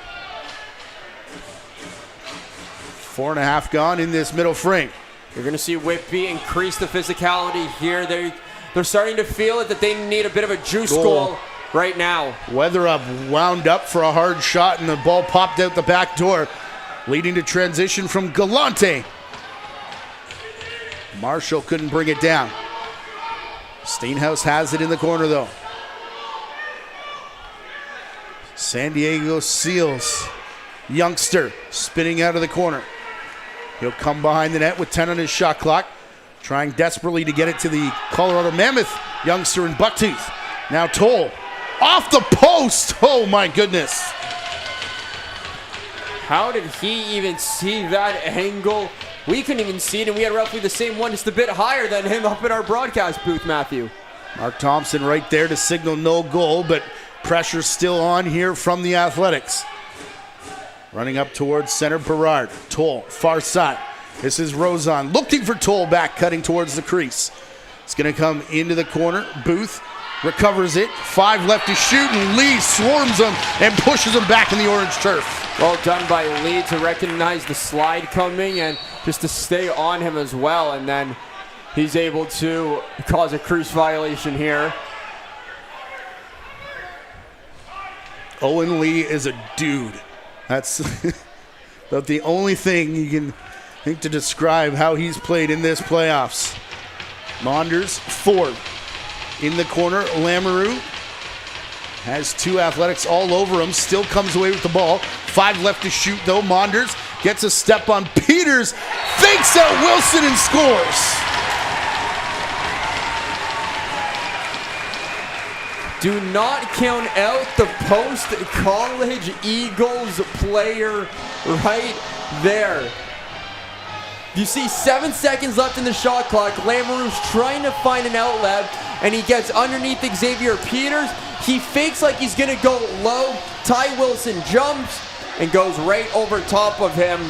4.5 gone in this middle frame. You're going to see Whitby increase the physicality here. They're starting to feel it that they need a bit of a juice goal right now. Weatherup wound up for a hard shot, and the ball popped out the back door, leading to transition from Galante. Marshall couldn't bring it down. Steenhouse has it in the corner, though. San Diego Seals. Youngster spinning out of the corner. He'll come behind the net with 10 on his shot clock, trying desperately to get it to the Colorado Mammoth youngster in Bucktooth. Now Toll off the post. Oh my goodness. How did he even see that angle? We couldn't even see it, and we had roughly the same one, just a bit higher than him up in our broadcast booth, Matthew. Mark Thompson right there to signal no goal, but pressure still on here from the Athletics. Running up towards center, Berard. Toll, far side. This is Rozon looking for Toll back, cutting towards the crease. It's going to come into the corner. Booth recovers it. 5 left to shoot, and Lee swarms him and pushes him back in the orange turf. Well done by Lee to recognize the slide coming and just to stay on him as well, and then he's able to cause a crease violation here. Owen Lee is a dude. That's about the only thing you can think to describe how he's played in this playoffs. Monders, Ford in the corner. Lamoureux has 2 Athletics all over him. Still comes away with the ball. 5 left to shoot, though. Monders gets a step on Peters. Fakes out Wilson and scores. Do not count out the post-college Eagles player right there. You see 7 seconds left in the shot clock. Lamoureux's trying to find an outlet, and he gets underneath Xavier Peters. He fakes like he's going to go low. Ty Wilson jumps and goes right over top of him.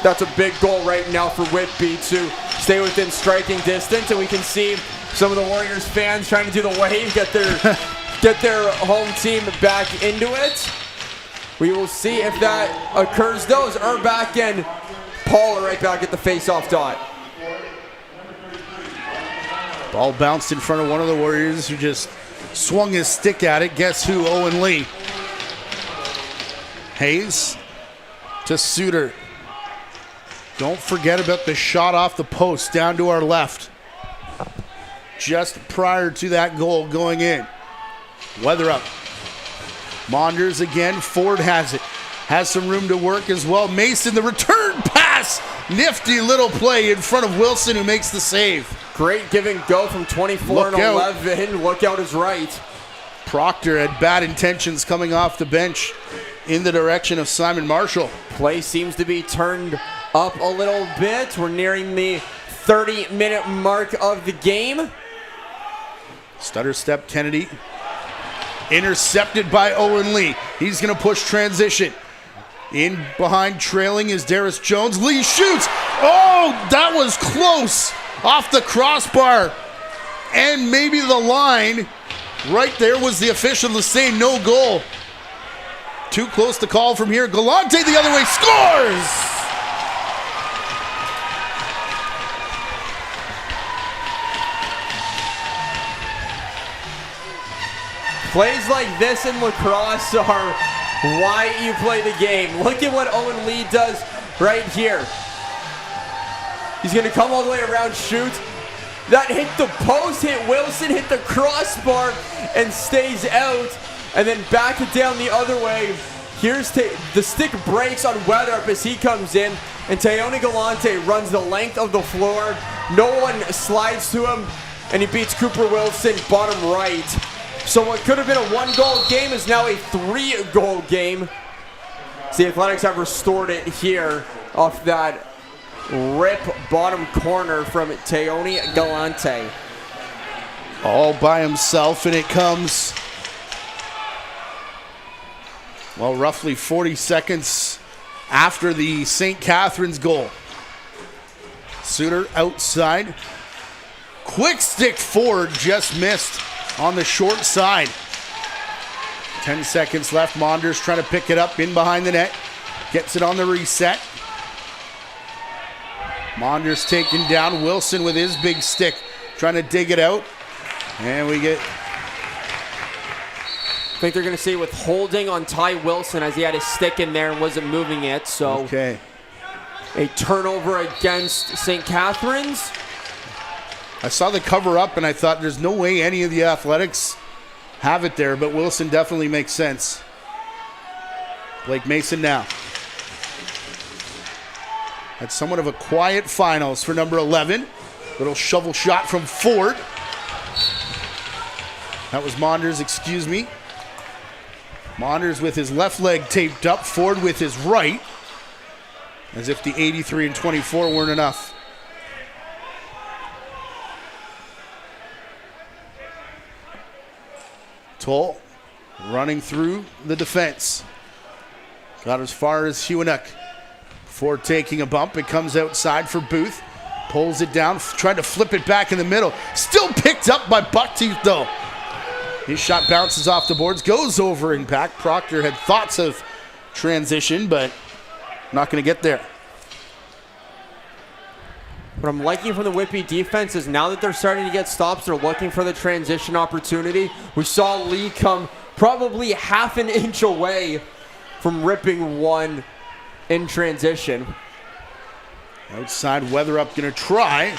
That's a big goal right now for Whitby to stay within striking distance, and we can see some of the Warriors fans trying to do the wave, get their get their home team back into it. We will see if that occurs. Those Erbach and Paul are right back at the face-off dot. Ball bounced in front of one of the Warriors who just swung his stick at it. Guess who? Owen Lee. Hayes to Suter. Don't forget about the shot off the post down to our left. Just prior to that goal going in. Weather up. Monders again. Ford has it. Has some room to work as well. Mason, the return pass. Nifty little play in front of Wilson, who makes the save. Great give and go from 24 and 11. Look out is right. Proctor had bad intentions coming off the bench in the direction of Simon Marshall. Play seems to be turned up a little bit. We're nearing the 30-minute mark of the game. Stutter step Kennedy. Intercepted by Owen Lee. He's going to push transition. In behind trailing is Darius Jones. Lee shoots. Oh, that was close. Off the crossbar. And maybe the line. Right there was the official to say no goal. Too close to call from here. Galante the other way scores! Plays like this in lacrosse are why you play the game. Look at what Owen Lee does right here. He's going to come all the way around, shoot. That hit the post, hit Wilson, hit the crossbar, and stays out. And then back it down the other way. Here's the stick breaks on Weatherup as he comes in. And Teone Galante runs the length of the floor. No one slides to him. And he beats Cooper Wilson bottom right. So what could have been a one-goal game is now a three-goal game. So the Athletics have restored it here off that rip bottom corner from Teone Galante. All by himself, and it comes, well, roughly 40 seconds after the St. Catharines goal. Suter outside. Quick stick forward, just missed on the short side. 10 seconds left. Monders trying to pick it up in behind the net. Gets it on the reset. Monders taken down. Wilson with his big stick trying to dig it out. And we get... I think they're going to say withholding on Ty Wilson as he had his stick in there and wasn't moving it. So okay. A turnover against St. Catharines. I saw the cover up and I thought there's no way any of the Athletics have it there, but Wilson definitely makes sense. Blake Mason now. That's somewhat of a quiet finals for number 11. Little shovel shot from Ford. That was Monders, excuse me. Monders with his left leg taped up, Ford with his right. As if the 83 and 24 weren't enough. Toll running through the defense. Got as far as Hewinuck. Before taking a bump, it comes outside for Booth. Pulls it down, trying to flip it back in the middle. Still picked up by Bucktooth though. His shot bounces off the boards, goes over impact. Proctor had thoughts of transition, but not going to get there. What I'm liking from the Whitby defense is now that they're starting to get stops, they're looking for the transition opportunity. We saw Lee come probably half an inch away from ripping one in transition. Outside, Weatherup going to try.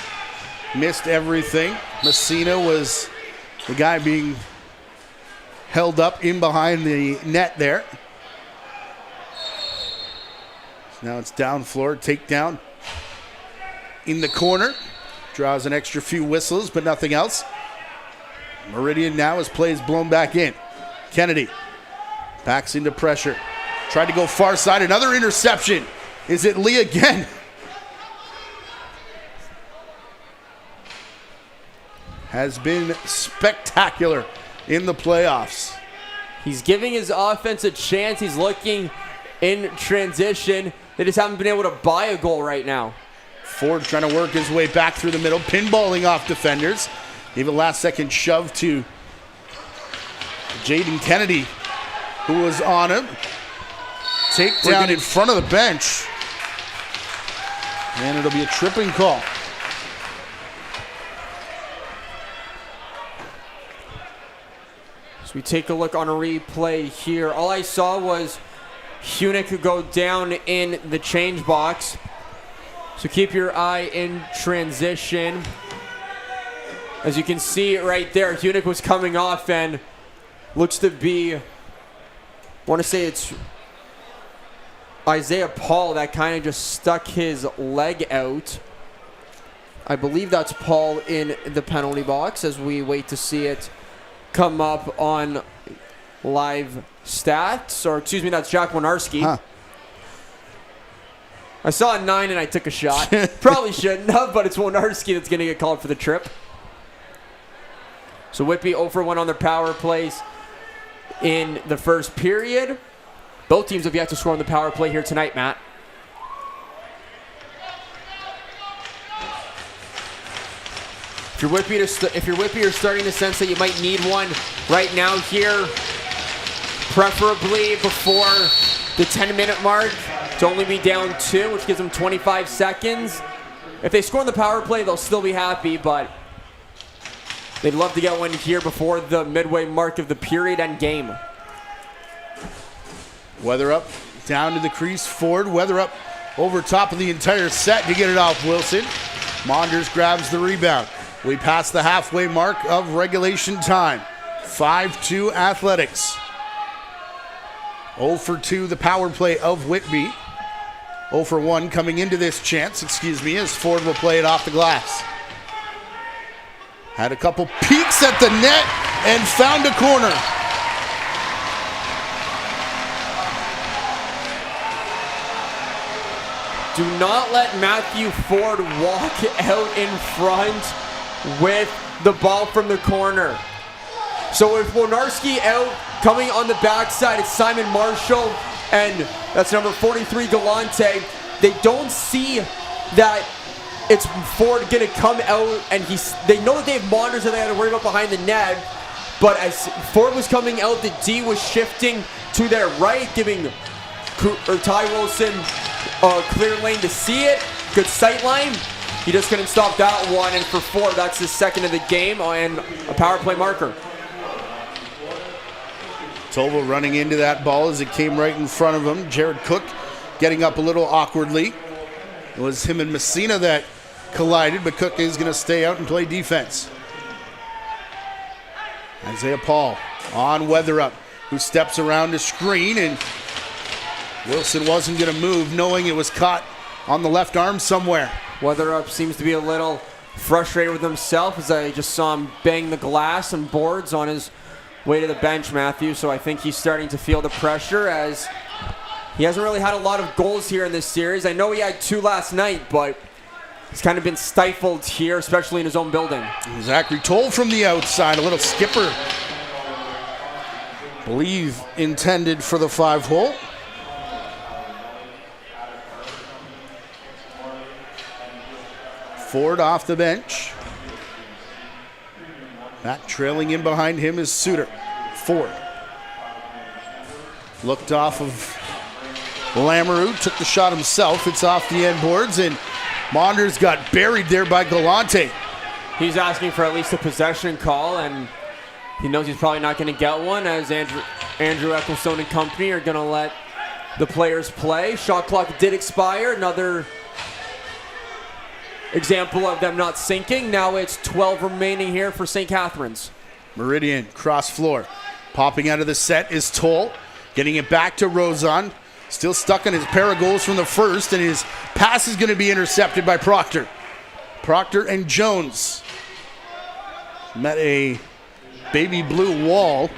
Missed everything. Messina was the guy being held up in behind the net there. Now it's down floor, takedown. In the corner, draws an extra few whistles, but nothing else. Meridian now as plays blown back in. Kennedy backs into pressure. Tried to go far side, another interception. Is it Lee again? Has been spectacular in the playoffs. He's giving his offense a chance. He's looking in transition. They just haven't been able to buy a goal right now. Ford trying to work his way back through the middle, pinballing off defenders. Gave a last second shove to Jaden Kennedy, who was on him. Takedown in front of the bench. And it'll be a tripping call. So we take a look on a replay here. All I saw was Hunick go down in the change box. So keep your eye in transition. As you can see right there, Hunick was coming off and looks to be, I want to say it's Isaiah Paul that kind of just stuck his leg out. I believe that's Paul in the penalty box as we wait to see it come up on live stats. Or excuse me, that's Jack Winarski. Huh. I saw a 9 and I took a shot. Probably shouldn't have, but it's Winarski that's going to get called for the trip. So Whitby 0 for 1 on their power plays in the first period. Both teams have yet to score on the power play here tonight, Matt. If you're Whitby, you're starting to sense that you might need one right now here, preferably before the 10-minute mark to only be down 2, which gives them 25 seconds. If they score on the power play, they'll still be happy, but they'd love to get one here before the midway mark of the period and game. Weatherup down to the crease. Ford. Weatherup over top of the entire set to get it off Wilson. Monders grabs the rebound. We pass the halfway mark of regulation time. 5-2 Athletics. 0 for 2 the power play of Whitby. 0 for 1 coming into this chance, as Ford will play it off the glass. Had a couple peeks at the net and found a corner. Do not let Matthew Ford walk out in front with the ball from the corner. So with Winarski out, coming on the backside, it's Simon Marshall, and that's number 43, Galante. They don't see that it's Ford gonna come out, and they know that they have monitors that they have to worry about behind the net, but as Ford was coming out, the D was shifting to their right, giving Ty Wilson clear lane to see it. Good sight line. He just couldn't stop that one, and for Ford, that's his second of the game and a power play marker. Tova running into that ball as it came right in front of him. Jared Cook getting up a little awkwardly. It was him and Messina that collided, but Cook is going to stay out and play defense. Isaiah Paul on Weatherup, who steps around the screen, and Wilson wasn't going to move, knowing it was caught on the left arm somewhere. Weatherup seems to be a little frustrated with himself, as I just saw him bang the glass and boards on his way to the bench, Matthew. So I think he's starting to feel the pressure, as he hasn't really had a lot of goals here in this series. I know he had 2 last night, but he's kind of been stifled here, especially in his own building. Zachary Toll from the outside, a little skipper. Believe intended for the 5-hole. Ford off the bench. Back trailing in behind him is Suter. Ford. Looked off of Lamoureux, took the shot himself. It's off the end boards, and Monders got buried there by Galante. He's asking for at least a possession call, and he knows he's probably not going to get one, as Andrew Ecclestone and company are going to let the players play. Shot clock did expire. Another example of them not sinking. Now it's 12 remaining here for St. Catharines. Meridian, cross floor. Popping out of the set is Toll. Getting it back to Rozon. Still stuck on his pair of goals from the first, and his pass is going to be intercepted by Proctor. Proctor and Jones met a baby blue wall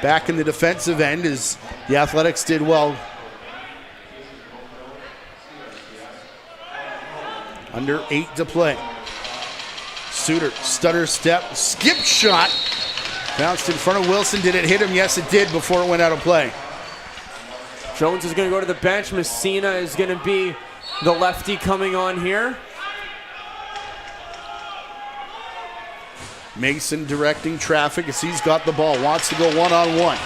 back in the defensive end, as the Athletics did well. Under 8 to play. Suter, stutter step, skip shot. Bounced in front of Wilson. Did it hit him? Yes, it did before it went out of play. Jones is going to go to the bench. Messina is going to be the lefty coming on here. Mason directing traffic as he's got the ball. Wants to go one-on-one.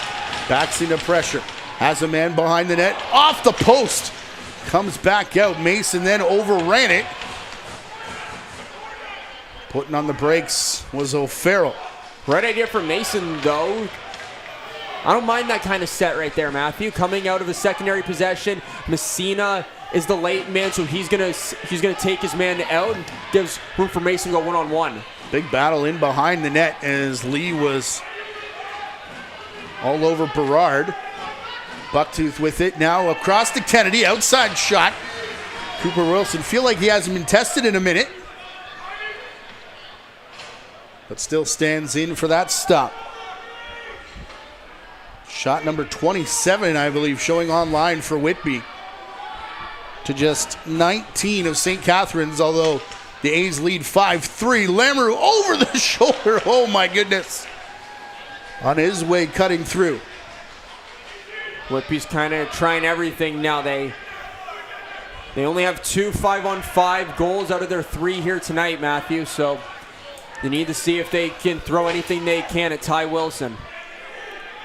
Backs into pressure. Has a man behind the net. Off the post. Comes back out. Mason then overran it. Putting on the brakes was O'Farrell. Right idea for Mason, though. I don't mind that kind of set right there, Matthew. Coming out of a secondary possession, Messina is the late man, so he's gonna take his man out and gives room for Mason to go one-on-one. Big battle in behind the net as Lee was all over Berard. Bucktooth with it now across to Kennedy, outside shot. Cooper Wilson feel like he hasn't been tested in a minute, but still stands in for that stop. Shot number 27, I believe, showing online for Whitby. To just 19 of St. Catharines, although the A's lead 5-3. Lamoureux over the shoulder. Oh, my goodness. On his way cutting through. Whitby's kind of trying everything now. They only have 2 5-on-5 goals out of their 3 here tonight, Matthew. So they need to see if they can throw anything they can at Ty Wilson.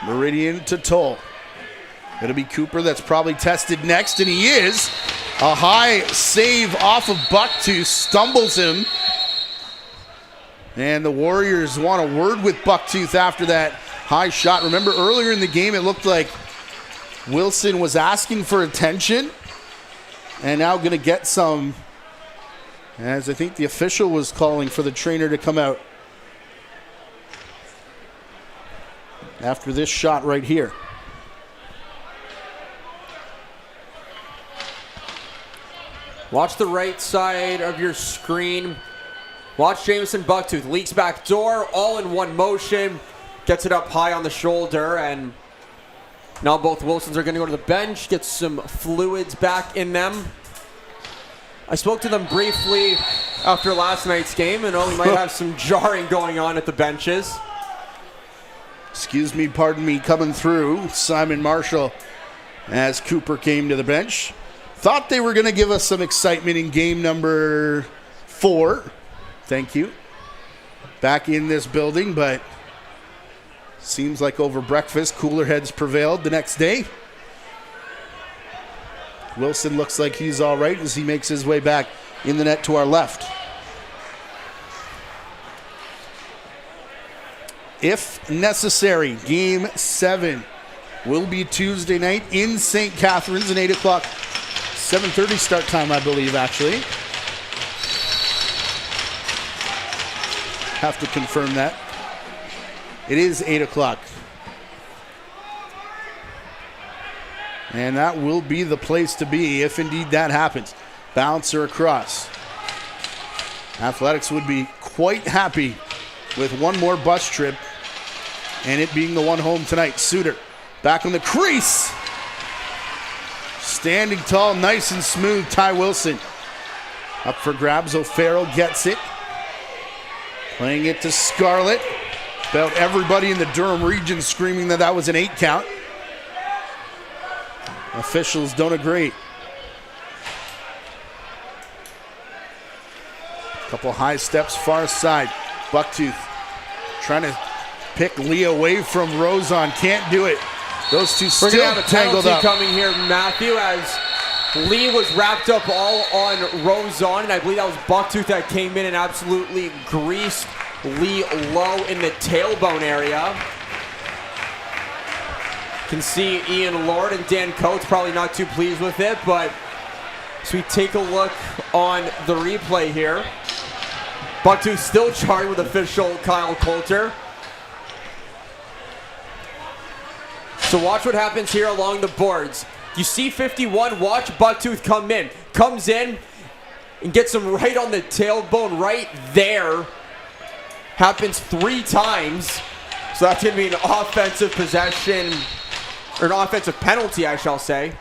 Meridian to Toll. It'll be Cooper that's probably tested next, and he is. A high save off of Bucktooth, stumbles him. And the Warriors want a word with Bucktooth after that high shot. Remember earlier in the game it looked like Wilson was asking for attention, and now going to get some, as I think the official was calling for the trainer to come out after this shot right here. Watch the right side of your screen. Watch Jameson Bucktooth. Leaks back door, all in one motion. Gets it up high on the shoulder, and now both Wilsons are going to go to the bench, get some fluids back in them. I spoke to them briefly after last night's game, and we might have some jarring going on at the benches. Excuse me, pardon me, coming through, Simon Marshall, as Cooper came to the bench. Thought they were going to give us some excitement in game number 4. Thank you. Back in this building, but seems like over breakfast, cooler heads prevailed the next day. Wilson looks like he's all right as he makes his way back in the net to our left. If necessary, game 7 will be Tuesday night in St. Catharines, an 8 o'clock, 7:30 start time, I believe, actually. Have to confirm that. It is 8 o'clock. And that will be the place to be if indeed that happens. Bouncer across. Athletics would be quite happy with one more bus trip and it being the one home tonight. Suter back on the crease. Standing tall, nice and smooth, Ty Wilson. Up for grabs, O'Farrell gets it. Playing it to Scarlett. About everybody in the Durham region screaming that that was an 8 count. Officials don't agree. Couple high steps far side. Bucktooth trying to pick Lee away from Rozon. Can't do it. Those two still tangled up. Coming here, Matthew, as Lee was wrapped up all on Rozon, and I believe that was Bucktooth that came in and absolutely greased Lee low in the tailbone area. Can see Ian Lord and Dan Coates probably not too pleased with it, but as we take a look on the replay here, Bucktooth still charged with official Kyle Coulter. So watch what happens here along the boards. You see 51, watch Bucktooth come in. Comes in and gets him right on the tailbone right there. Happens 3 times. So that's going to be an offensive possession, or an offensive penalty, I shall say.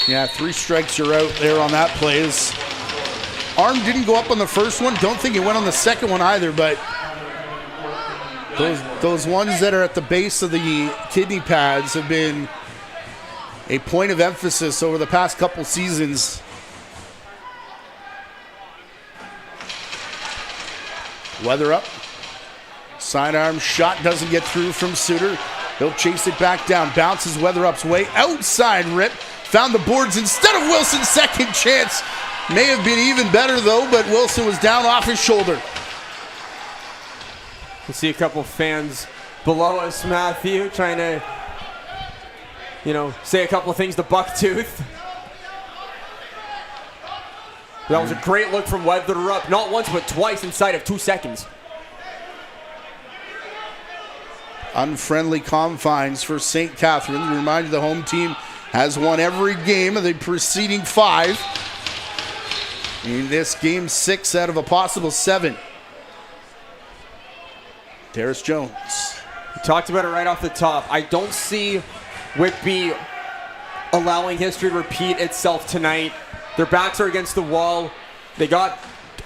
Yeah, 3 strikes, you're out there on that play. His arm didn't go up on the first one. Don't think it went on the second one either, but those ones that are at the base of the kidney pads have been a point of emphasis over the past couple seasons. Weather up. Sidearm shot doesn't get through from Suter. He'll chase it back down. Bounces Weatherup's way. Outside rip. Found the boards instead of Wilson. Second chance. May have been even better though, but Wilson was down off his shoulder. You see a couple fans below us, Matthew, trying to, say a couple of things to Bucktooth. That was a great look from Weatherup. Not once, but twice inside of 2 seconds. Unfriendly confines for St. Catharines. Remind you the home team has won every game of the preceding 5. In this game, 6 out of a possible 7. Darius Jones. We talked about it right off the top. I don't see Whitby allowing history to repeat itself tonight. Their backs are against the wall. They got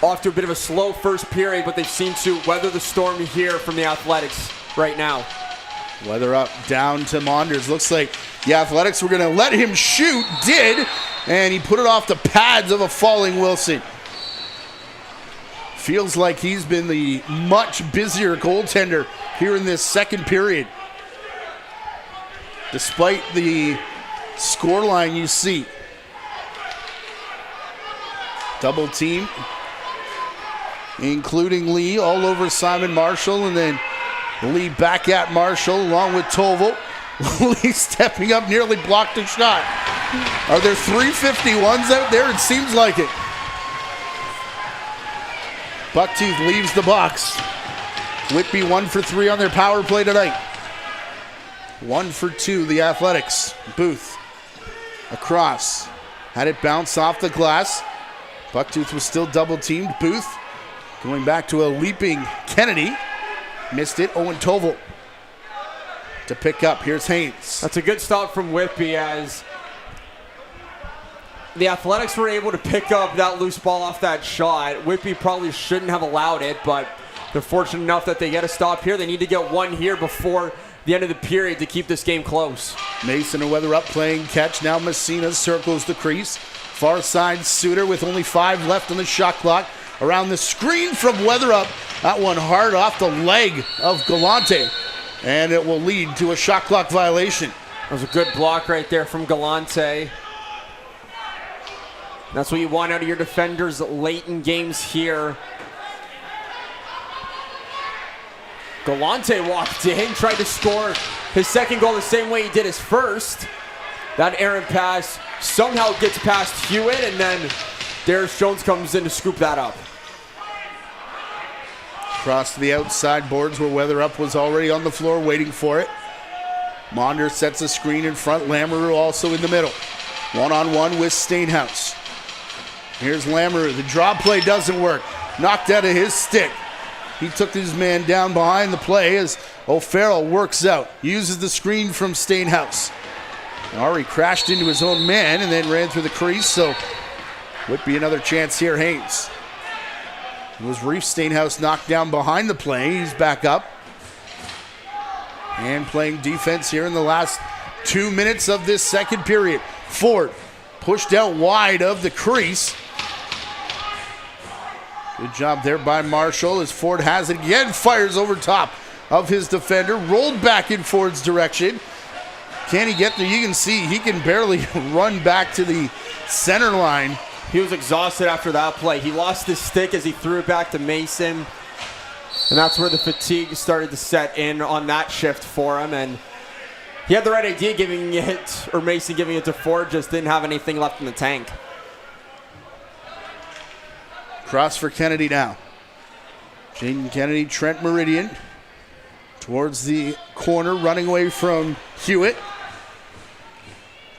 off to a bit of a slow first period, but they seem to weather the storm here from the Athletics right now. Weatherup down to Monders. Looks like the Athletics were going to let him shoot. Did. And he put it off the pads of a falling Wilson. Feels like he's been the much busier goaltender here in this second period. Despite the scoreline you see. Double team, including Lee, all over Simon Marshall, and then Lee back at Marshall along with Toval. Lee stepping up, nearly blocked a shot. Are there 351s out there? It seems like it. Bucktooth leaves the box. Whitby 1 for 3 on their power play tonight. 1 for 2, the Athletics. Booth across. Had it bounce off the glass. Bucktooth was still double teamed. Booth going back to a leaping Kennedy. Missed it. Owen Toval to pick up. Here's Haynes. That's a good stop from Whitby as the Athletics were able to pick up that loose ball off that shot. Whitby probably shouldn't have allowed it, but they're fortunate enough that they get a stop here. They need to get one here before the end of the period to keep this game close. Mason and Weatherup playing catch. Now Messina circles the crease. Far side Suter with only 5 left on the shot clock. Around the screen from Weatherup. That one hard off the leg of Galante. And it will lead to a shot clock violation. That was a good block right there from Galante. That's what you want out of your defenders late in games here. Galante walked in, tried to score his second goal the same way he did his first. That errant pass somehow gets past Hewitt, and then Darius Jones comes in to scoop that up. Across to the outside boards where Weatherup was already on the floor waiting for it. Monder sets a screen in front. Lamoureux also in the middle. One-on-one with Stainhouse. Here's Lamoureux. The draw play doesn't work. Knocked out of his stick. He took his man down behind the play as O'Farrell works out. Uses the screen from Stainhouse. Ari crashed into his own man and then ran through the crease, so would be another chance here. Haynes. It was Reef. Stainhouse knocked down behind the play. He's back up. And playing defense here in the last 2 minutes of this second period. Ford pushed out wide of the crease. Good job there by Marshall as Ford has it again. Fires over top of his defender. Rolled back in Ford's direction. Can he get there? You can see he can barely run back to the center line. He was exhausted after that play. He lost his stick as he threw it back to Mason. And that's where the fatigue started to set in on that shift for him. And he had the right idea giving it, or Mason giving it to Ford, just didn't have anything left in the tank. Cross for Kennedy now. Jaden Kennedy, Trent Meridian. Towards the corner, running away from Hewitt.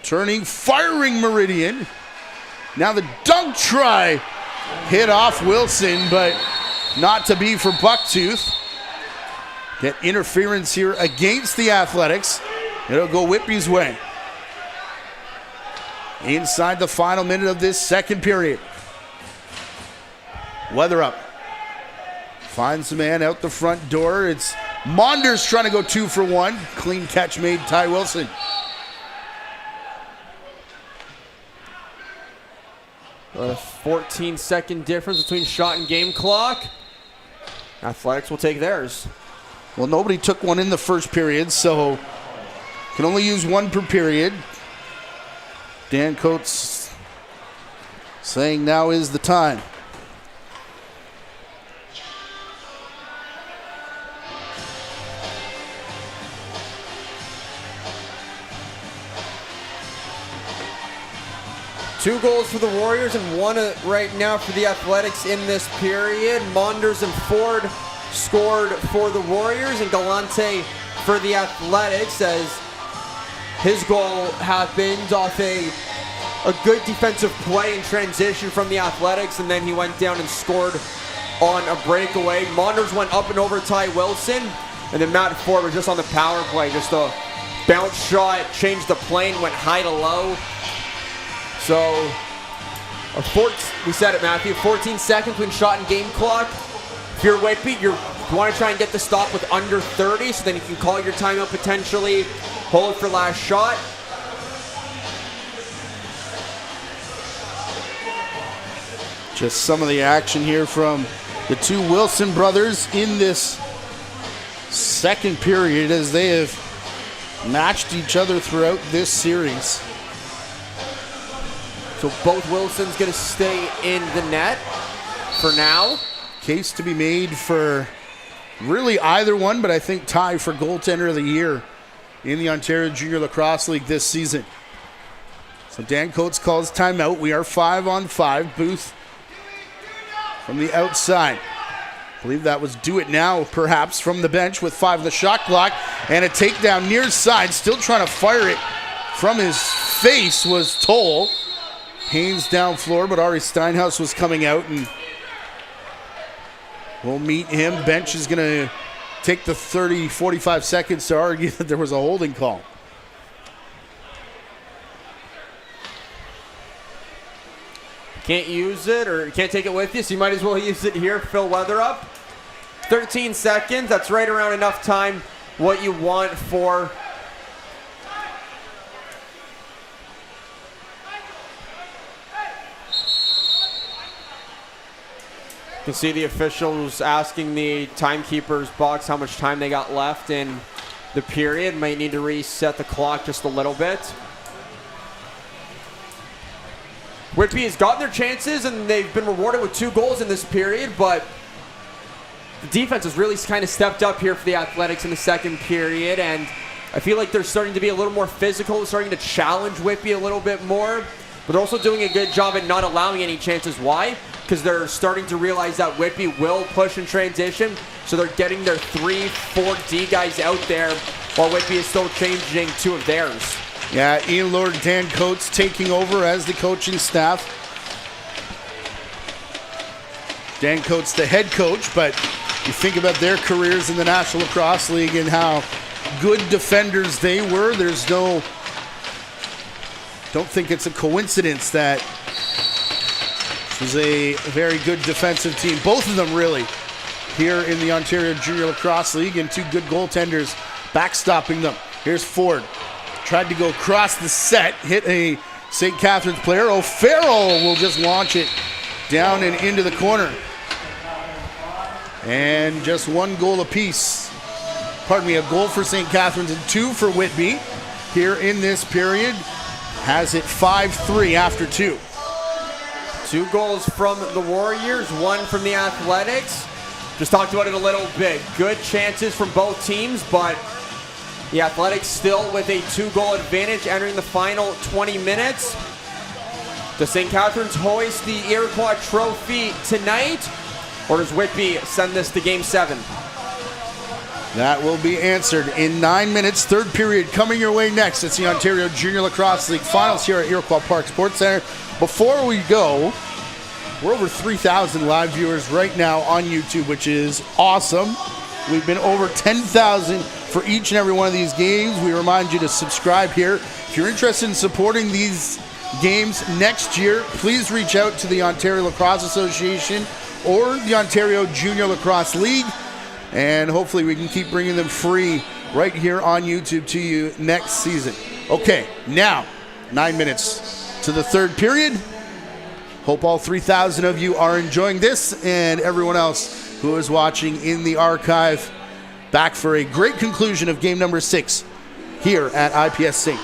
Turning, firing Meridian. Now the dunk try. Hit off Wilson, but not to be for Bucktooth. Get interference here against the Athletics. It'll go Whitby's way. Inside the final minute of this second period. Weatherup finds the man out the front door. It's Monders trying to go 2 for 1. Clean catch made, Ty Wilson. A 14-second difference between shot and game clock. Athletics will take theirs. Well, nobody took one in the first period, so can only use one per period. Dan Coates saying now is the time. Two goals for the Warriors and one right now for the Athletics in this period. Monders and Ford scored for the Warriors and Galante for the Athletics, as his goal happened off a good defensive play in transition from the Athletics, and then he went down and scored on a breakaway. Monders went up and over Ty Wilson, and then Matt Ford was just on the power play. Just a bounce shot, changed the plane, went high to low. So, we said it, Matthew, 14 seconds when shot and game clock. If you're Whitby, you want to try and get the stop with under 30, so then you can call your timeout potentially, hold for last shot. Just some of the action here from the two Wilson brothers in this second period, as they have matched each other throughout this series. So both Wilsons going to stay in the net for now. Case to be made for really either one, but I think Ty for goaltender of the year in the Ontario Junior Lacrosse League this season. So Dan Coates calls timeout. We are 5-on-5. Booth from the outside. I believe that was do it now, perhaps, from the bench with 5 on the shot clock. And a takedown near side. Still trying to fire it from his face was Toll. Haynes down floor, but Ari Steinhaus was coming out, and we'll meet him. Bench is going to take the 45 seconds to argue that there was a holding call. Can't use it, or can't take it with you, so you might as well use it here. Phil Weatherup. 13 seconds, that's right around enough time what you want for you can see the officials asking the timekeeper's box how much time they got left in the period. Might need to reset the clock just a little bit. Whitby has gotten their chances, and they've been rewarded with 2 goals in this period, but the defense has really kind of stepped up here for the Athletics in the second period, and I feel like they're starting to be a little more physical, starting to challenge Whitby a little bit more, but they're also doing a good job at not allowing any chances. Why? Because they're starting to realize that Whitby will push in transition, so they're getting their 3-4 D guys out there while Whitby is still changing 2 of theirs. Yeah, Ian Lord, Dan Coates taking over as the coaching staff. Dan Coates, the head coach, but you think about their careers in the National Lacrosse League and how good defenders they were. Don't think it's a coincidence that this was a very good defensive team. Both of them really here in the Ontario Junior Lacrosse League, and 2 good goaltenders backstopping them. Here's Ford. Tried to go across the set, hit a St. Catharines player. O'Farrell will just launch it down and into the corner. And just 1 goal apiece. Pardon me, a goal for St. Catharines and 2 for Whitby here in this period. Has it 5-3 after 2. 2 goals from the Warriors, 1 from the Athletics. Just talked about it a little bit. Good chances from both teams, but the Athletics still with a 2-goal advantage entering the final 20 minutes. Does St. Catharines hoist the Iroquois Trophy tonight, or does Whitby send this to Game 7? That will be answered in 9 minutes. Third period coming your way next. It's the Ontario Junior Lacrosse League Finals here at Iroquois Park Sports Center. Before we go, we're over 3,000 live viewers right now on YouTube, which is awesome. We've been over 10,000 for each and every one of these games. We remind you to subscribe here. If you're interested in supporting these games next year, please reach out to the Ontario Lacrosse Association or the Ontario Junior Lacrosse League, and hopefully we can keep bringing them free right here on YouTube to you next season. Okay, now 9 minutes to the third period. Hope all 3,000 of you are enjoying this, and everyone else who is watching in the archive. back for a great conclusion of game number 6 here at IPSC.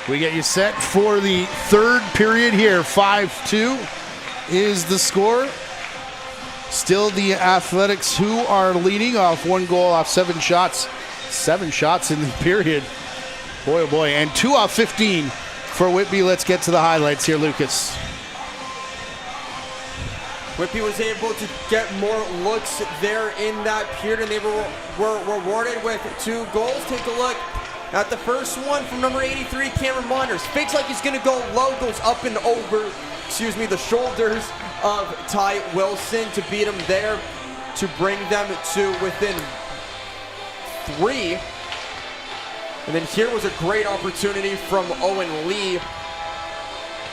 We get you set for the third period here. 5-2 is the score. Still the Athletics who are leading off 1 goal off 7 shots. 7 shots in the period. Boy, oh boy. And 2 off 15 for Whitby. Let's get to the highlights here, Lucas. Whitby was able to get more looks there in that period, and they were rewarded with 2 goals. Take a look at the first one from number 83, Cameron Monders. Fakes like he's going to go low, goes up and over, the shoulders of Ty Wilson to beat him there, to bring them to within 3. And then here was a great opportunity from Owen Lee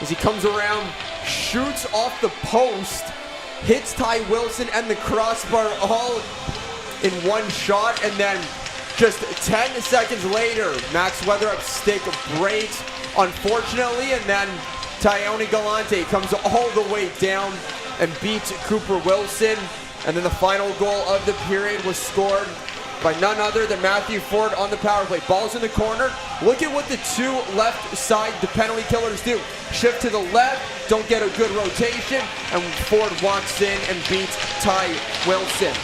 as he comes around, shoots off the post, hits Ty Wilson and the crossbar all in one shot, and then just 10 seconds later, Max Weatherup's stick breaks, unfortunately, and then Tyone Galante comes all the way down and beats Cooper Wilson. And then the final goal of the period was scored by none other than Matthew Ford on the power play. Ball's in the corner. Look at what the 2 left side, the penalty killers, do. Shift to the left, don't get a good rotation, and Ford walks in and beats Ty Wilson.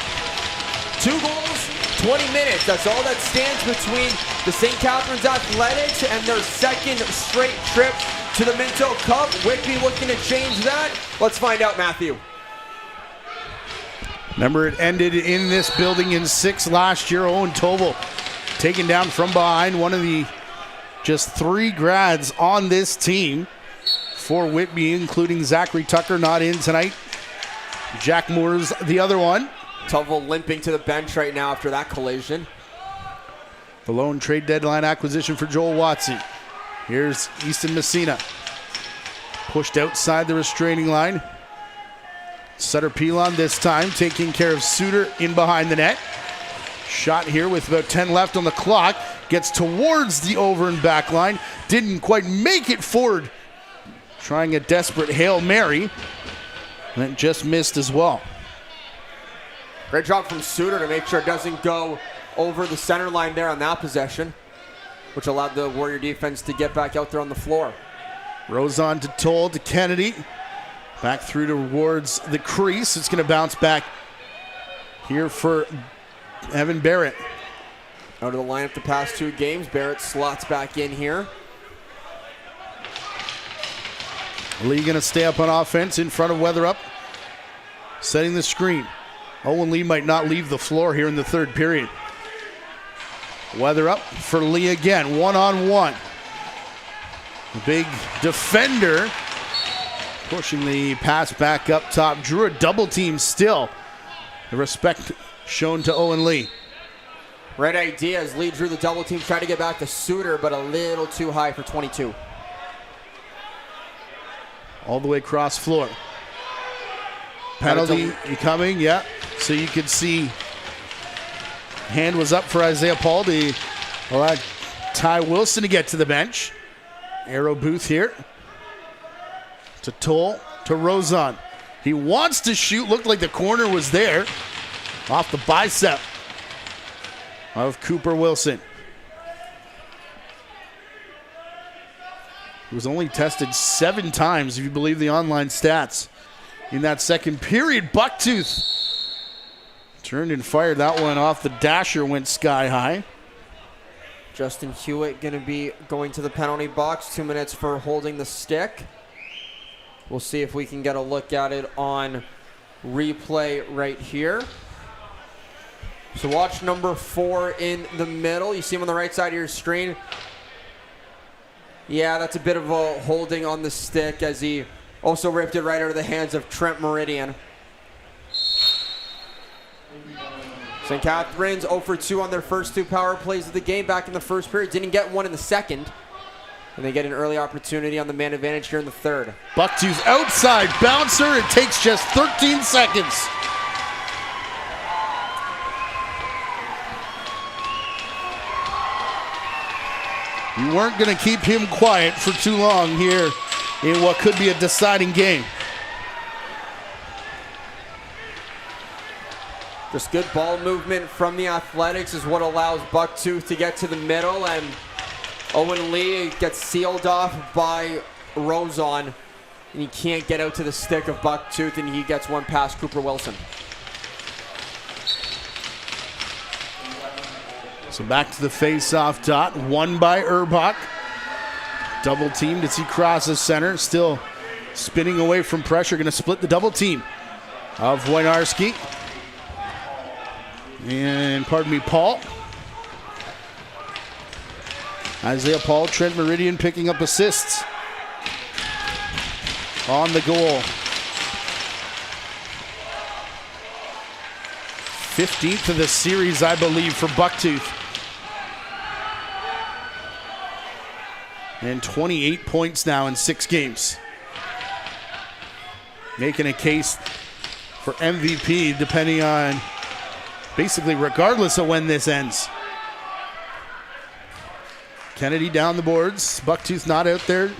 2 goals, 20 minutes. That's all that stands between the St. Catharines Athletics and their second straight trip to the Minto Cup. Whitby looking to change that. Let's find out, Matthew. Remember, it ended in this building in 6 last year. Owen Toval taken down from behind. One of the just 3 grads on this team for Whitby, including Zachary Tucker, not in tonight. Jack Moore's the other one. Toval limping to the bench right now after that collision. The lone trade deadline acquisition for Joel Watsey. Here's Easton Messina. Pushed outside the restraining line. Sutter Pilon this time taking care of Suter in behind the net. Shot here with about 10 left on the clock. Gets towards the over and back line. Didn't quite make it forward. Trying a desperate Hail Mary. And it just missed as well. Great job from Suter to make sure it doesn't go over the center line there on that possession, which allowed the Warrior defense to get back out there on the floor. Rosen to Toll to Kennedy. Back through towards the crease. It's going to bounce back here for Evan Barrett. Out of the lineup the past 2 games. Barrett slots back in here. Lee going to stay up on offense in front of Weatherup. Setting the screen. Owen Lee might not leave the floor here in the 3rd period. Weatherup for Lee again. 1-on-1. Big defender. Pushing the pass back up top. Drew a double team still. The respect shown to Owen Lee. Right idea as Lee drew the double team, tried to get back to Suter, but a little too high for 22. All the way across floor. Penalty coming, yeah. So you could see hand was up for Isaiah Paul to allow Ty Wilson to get to the bench. Arrow Booth here. To Toll, to Rosen. He wants to shoot. Looked like the corner was there. Off the bicep of Cooper Wilson. He was only tested 7 times, if you believe the online stats. In that second period, Bucktooth turned and fired that one off. The dasher went sky high. Justin Hewitt going to be going to the penalty box. 2 minutes for holding the stick. We'll see if we can get a look at it on replay right here. So watch number 4 in the middle. You see him on the right side of your screen. Yeah, that's a bit of a holding on the stick as he also ripped it right out of the hands of Trent Meridian. St. Catharines 0 for 2 on their first 2 power plays of the game back in the 1st period. Didn't get one in the 2nd. And they get an early opportunity on the man advantage here in the 3rd. Bucktooth outside bouncer. It takes just 13 seconds. You weren't going to keep him quiet for too long here in what could be a deciding game. Just good ball movement from the Athletics is what allows Bucktooth to get to the middle, and Owen Lee gets sealed off by Rozon, and he can't get out to the stick of Bucktooth, and he gets one past Cooper Wilson. So back to the face-off dot, won by Urbach. Double teamed as he crosses center, still spinning away from pressure, going to split the double team of Wojnarski. And, Paul. Isaiah Paul, Trent Meridian picking up assists on the goal. 15th of the series, I believe, for Bucktooth. And 28 points now in 6 games. Making a case for MVP depending on, basically regardless of when this ends. Kennedy down the boards. Bucktooth not out there.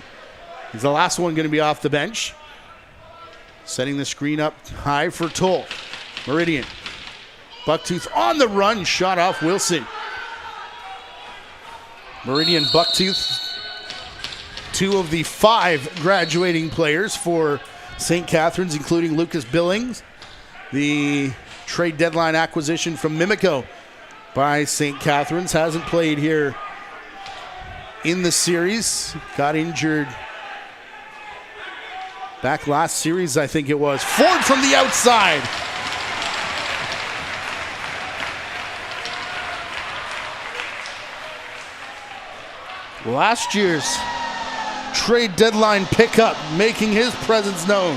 He's the last one going to be off the bench. Setting the screen up high for Toll. Meridian. Bucktooth on the run. Shot off Wilson. Meridian, Bucktooth. 2 of the 5 graduating players for St. Catharines, including Lucas Billings. The trade deadline acquisition from Mimico by St. Catharines. Hasn't played here in the series. Got injured back last series, I think it was. Ford from the outside. Last year's trade deadline pickup, making his presence known.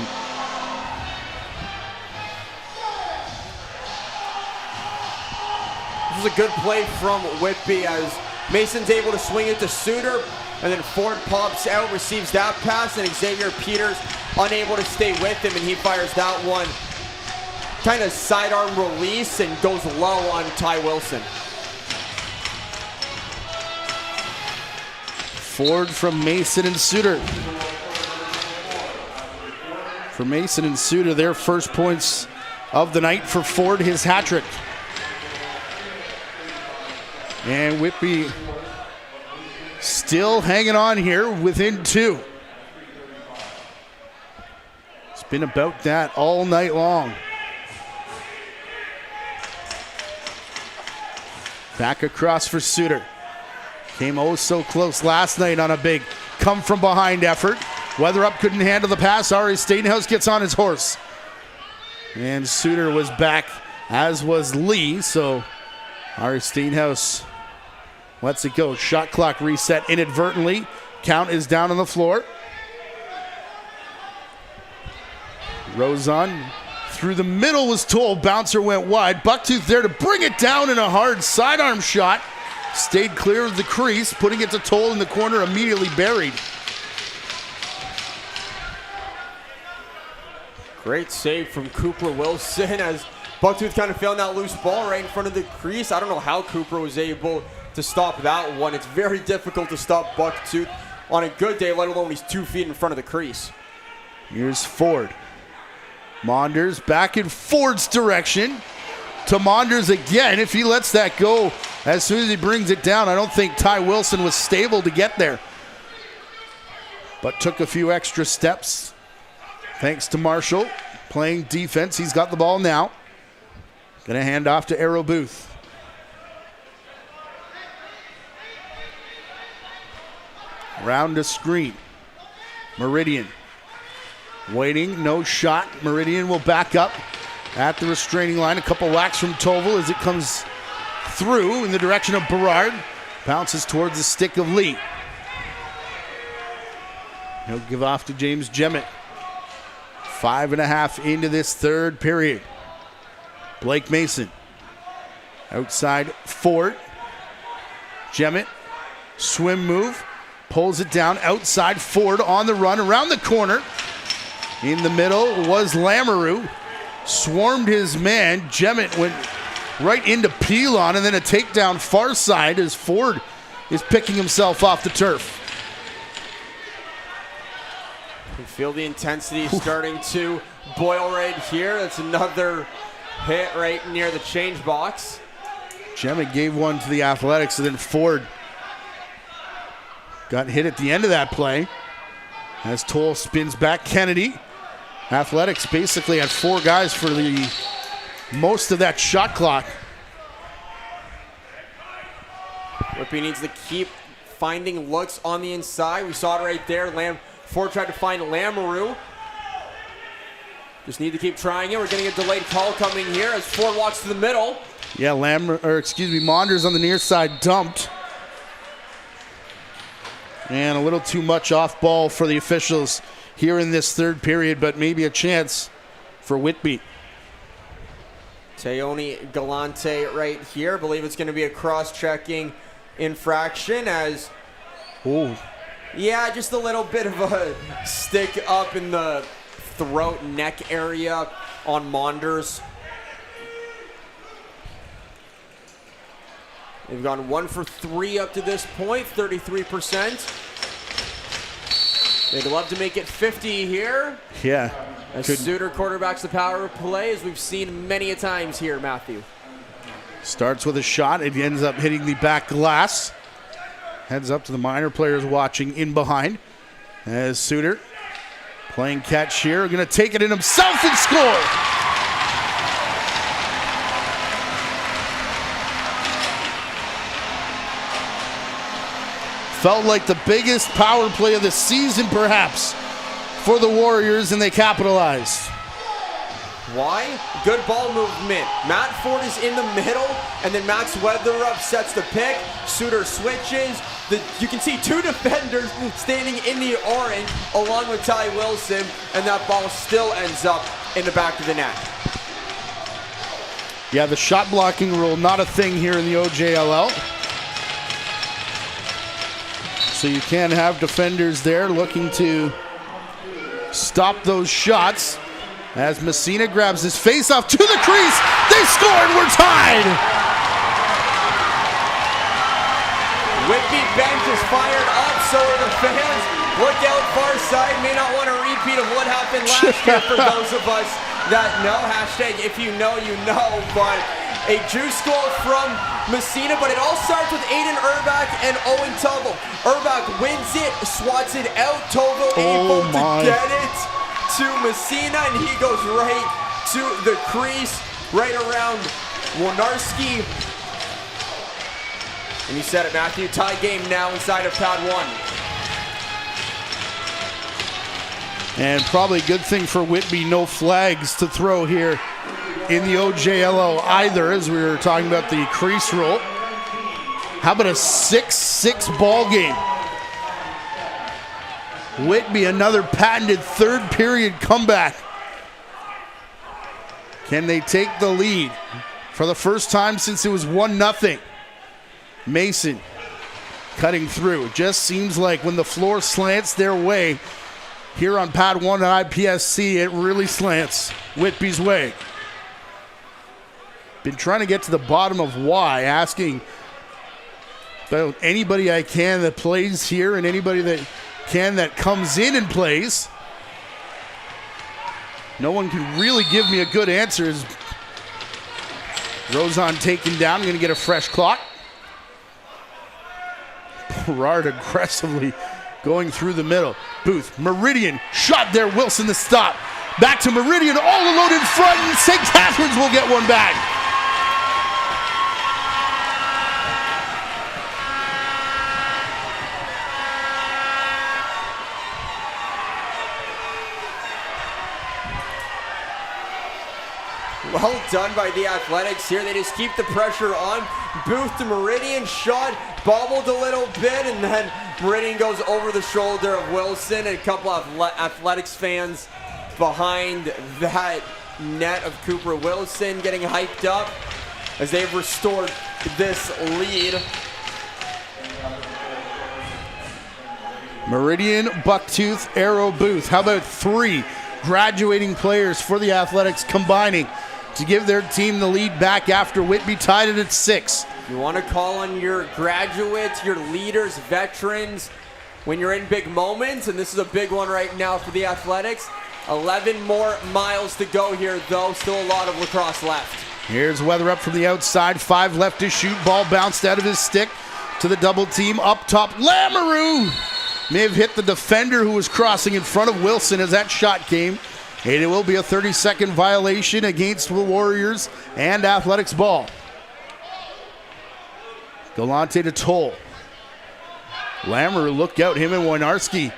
This was a good play from Whitby as Mason's able to swing it to Suter, and then Ford pops out, receives that pass, and Xavier Peters unable to stay with him, and he fires that one. Kind of sidearm release and goes low on Ty Wilson. Ford from Mason and Suter. For Mason and Suter, their first points of the night. For Ford, his hat trick. And Whitby still hanging on here within 2. It's been about that all night long. Back across for Suter. Came oh so close last night on a big come from behind effort. Weatherup couldn't handle the pass. Ari Statenhouse gets on his horse. And Suter was back, as was Lee. So Ari Statenhouse lets it go. Shot clock reset inadvertently. Count is down on the floor. Rozon through the middle was told. Bouncer went wide. Bucktooth there to bring it down in a hard sidearm shot. Stayed clear of the crease, putting it to Toll in the corner, immediately buried. Great save from Cooper Wilson as Bucktooth kind of found that loose ball right in front of the crease. I don't know how Cooper was able to stop that one. It's very difficult to stop Bucktooth on a good day, let alone he's 2 feet in front of the crease. Here's Ford. Monders back in Ford's direction. To Monders again. If he lets that go as soon as he brings it down, I don't think Ty Wilson was stable to get there. But took a few extra steps. Thanks to Marshall playing defense. He's got the ball now. Gonna hand off to Arrow Booth. Round a screen. Meridian. Waiting, no shot. Meridian will back up at the restraining line. A couple whacks from Toval as it comes through in the direction of Berard. Bounces towards the stick of Lee. He'll give off to James Jemmett. 5.5 into this third period. Blake Mason. Outside Ford. Jemmett. Swim move. Pulls it down. Outside Ford on the run. Around the corner. In the middle was Lamoureux. Swarmed his man. Jemmett went right into Pelon, and then a takedown far side as Ford is picking himself off the turf. You feel the intensity starting to boil right here. That's another hit right near the change box. Jemmett gave one to the Athletics, and then Ford Got hit at the end of that play. As Toll spins back Kennedy. Athletics basically had 4 guys for the most of that shot clock. Whitby needs to keep finding looks on the inside. We saw it right there. Ford tried to find Lamoureux. Just need to keep trying it. We're getting a delayed call coming here as Ford walks to the middle. Yeah, Maunders on the near side dumped. And a little too much off ball for the officials here in this third period, but maybe a chance for Whitby. Teoni Galante right here. I believe it's going to be a cross-checking infraction as... Oh. Yeah, just a little bit of a stick up in the throat, neck area on Maunders. They've gone 1 for 3 up to this point, 33%. They'd love to make it 50 here. Yeah. As Suter quarterbacks the power play, as we've seen many a times here, Matthew. Starts with a shot. It ends up hitting the back glass. Heads up to the minor players watching in behind. As Suter playing catch here. Going to take it in himself and score. Felt like the biggest power play of the season, perhaps, for the Warriors, and they capitalized. Why? Good ball movement. Matt Ford is in the middle, and then Max Weatherup sets the pick. Suter switches. You can see 2 defenders standing in the orange, along with Ty Wilson, and that ball still ends up in the back of the net. Yeah, the shot blocking rule, not a thing here in the OJLL. So you can have defenders there looking to stop those shots. As Messina grabs his face off to the crease, they score and we're tied. Whitby bench is fired up, so are the fans. Look out far side, may not want a repeat of what happened last year for those of us that know. Hashtag if you know, you know. But a juice goal from Messina, but it all starts with Aiden Urbach and Owen Tovil. Urbach wins it, swats it out. Tovil able to get it to Messina, and he goes right to the crease, right around Wonarski. And you said it, Matthew, tie game now inside of pad 1. And probably a good thing for Whitby, no flags to throw here in the OJLO either, as we were talking about the crease rule. How about a 6-6 ball game? Whitby, another patented third period comeback. Can they take the lead for the first time since it was 1-0? Mason cutting through. It just seems like when the floor slants their way here on pad 1 at IPSC, it really slants Whitby's way. Been trying to get to the bottom of why, asking about anybody I can that plays here and anybody that can that comes in and plays. No one can really give me a good answer. Rosen taken down, going to get a fresh clock. Berard aggressively going through the middle. Booth, Meridian, shot there, Wilson the stop. Back to Meridian, all alone in front, and St. Catharines will get one back. Well done by the Athletics here. They just keep the pressure on. Booth to Meridian, shot, bobbled a little bit, and then Meridian goes over the shoulder of Wilson, and a couple of Athletics fans behind that net of Cooper Wilson getting hyped up as they've restored this lead. Meridian, Bucktooth, Arrow, Booth. How about 3 graduating players for the Athletics combining to give their team the lead back after Whitby tied it at 6. You want to call on your graduates, your leaders, veterans, when you're in big moments, and this is a big one right now for the Athletics. 11 more miles to go here, though. Still a lot of lacrosse left. Here's Weatherup from the outside. 5 left to shoot. Ball bounced out of his stick. to the double team. Up top, Lamoureux may have hit the defender who was crossing in front of Wilson as that shot came. And it will be a 30-second violation against the Warriors and Athletics ball. Galante to Toll. Lamoureux looked out, him and Wojnarski.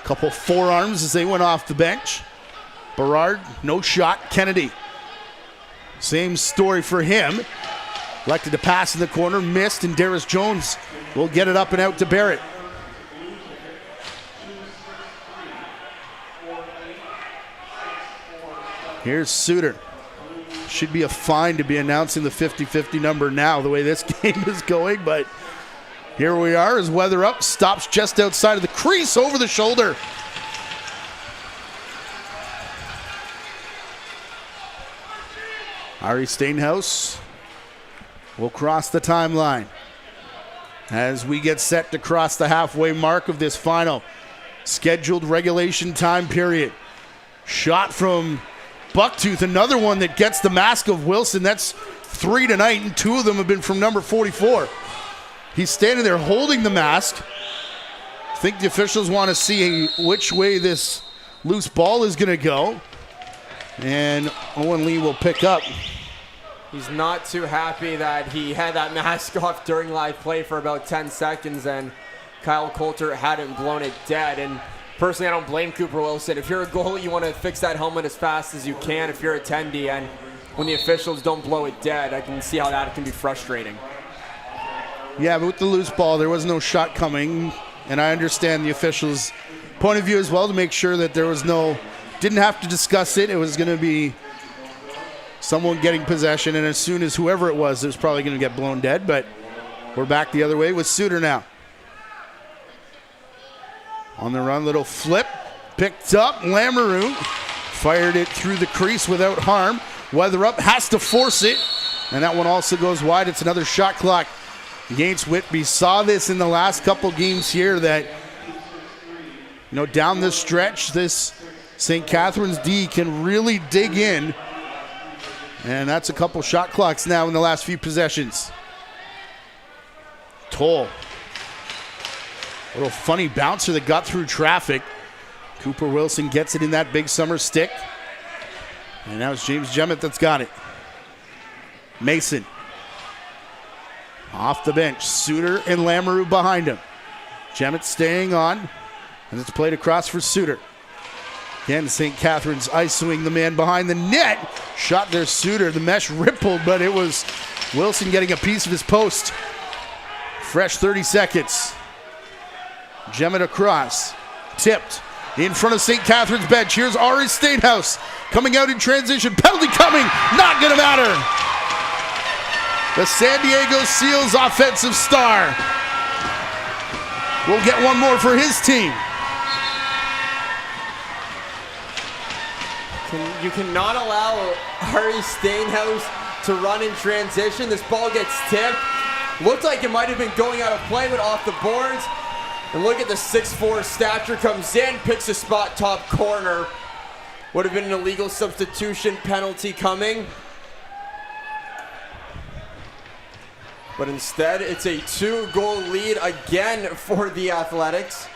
Couple forearms as they went off the bench. Berard, no shot. Kennedy, same story for him. Elected to pass in the corner, missed, and Darius Jones will get it up and out to Barrett. Here's Suter. Should be a fine to be announcing the 50-50 number now, the way this game is going, but here we are as Weatherup stops just outside of the crease over the shoulder. Ari Steinhaus will cross the timeline as we get set to cross the halfway mark of this final scheduled regulation time period. Shot from Bucktooth, another one that gets the mask of Wilson. That's 3 tonight, and 2 of them have been from number 44. He's standing there holding the mask. I think the officials want to see which way this loose ball is going to go. And Owen Lee will pick up. He's not too happy that he had that mask off during live play for about 10 seconds and Kyle Coulter hadn't blown it dead. And personally, I don't blame Cooper Wilson. If you're a goalie, you want to fix that helmet as fast as you can if you're attendee. And when the officials don't blow it dead, I can see how that can be frustrating. Yeah, but with the loose ball, there was no shot coming. And I understand the officials' point of view as well to make sure that there was no, didn't have to discuss it. It was going to be someone getting possession, and as soon as whoever it was probably going to get blown dead. But we're back the other way with Suter now. On the run, little flip, picked up. Lamoureux fired it through the crease without harm. Weatherup has to force it, and that one also goes wide. It's another shot clock against Whitby. Saw this in the last couple games here that, down this stretch, this St. Catharines D can really dig in. And that's a couple shot clocks now in the last few possessions. Toll. A little funny bouncer that got through traffic. Cooper Wilson gets it in that big summer stick. And now it's James Jemmett that's got it. Mason. Off the bench. Suter and Lamoureux behind him. Jemmett staying on. And it's played across for Suter. Again, St. Catharines ISOing the man behind the net. Shot there, Suter. The mesh rippled, but it was Wilson getting a piece of his post. Fresh 30 seconds. Jemmett across. Tipped. In front of St. Catharines' bench. Here's Ari Steinhaus coming out in transition. Penalty coming. Not going to matter. The San Diego Seals offensive star will get one more for his team. You cannot allow Ari Steinhaus to run in transition. This ball gets tipped. Looked like it might have been going out of play, but off the boards. And look at the 6'4" stature comes in, picks a spot top corner. Would have been an illegal substitution penalty coming. But instead, it's a 2-goal lead again for the Athletics.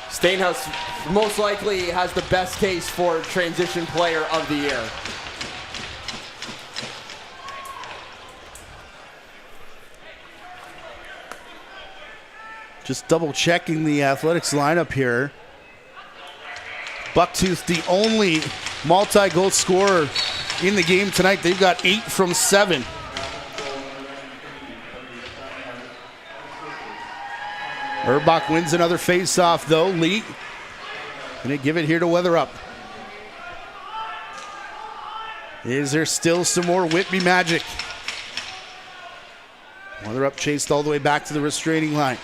Steinhaus most likely has the best case for transition player of the year. Just double checking the Athletics lineup here. Bucktooth, the only multi-goal scorer in the game tonight. They've got 8 from 7. Urbach wins another face-off, though. Lee going to give it here to Weatherup. Is there still some more Whitby magic? Weatherup chased all the way back to the restraining line.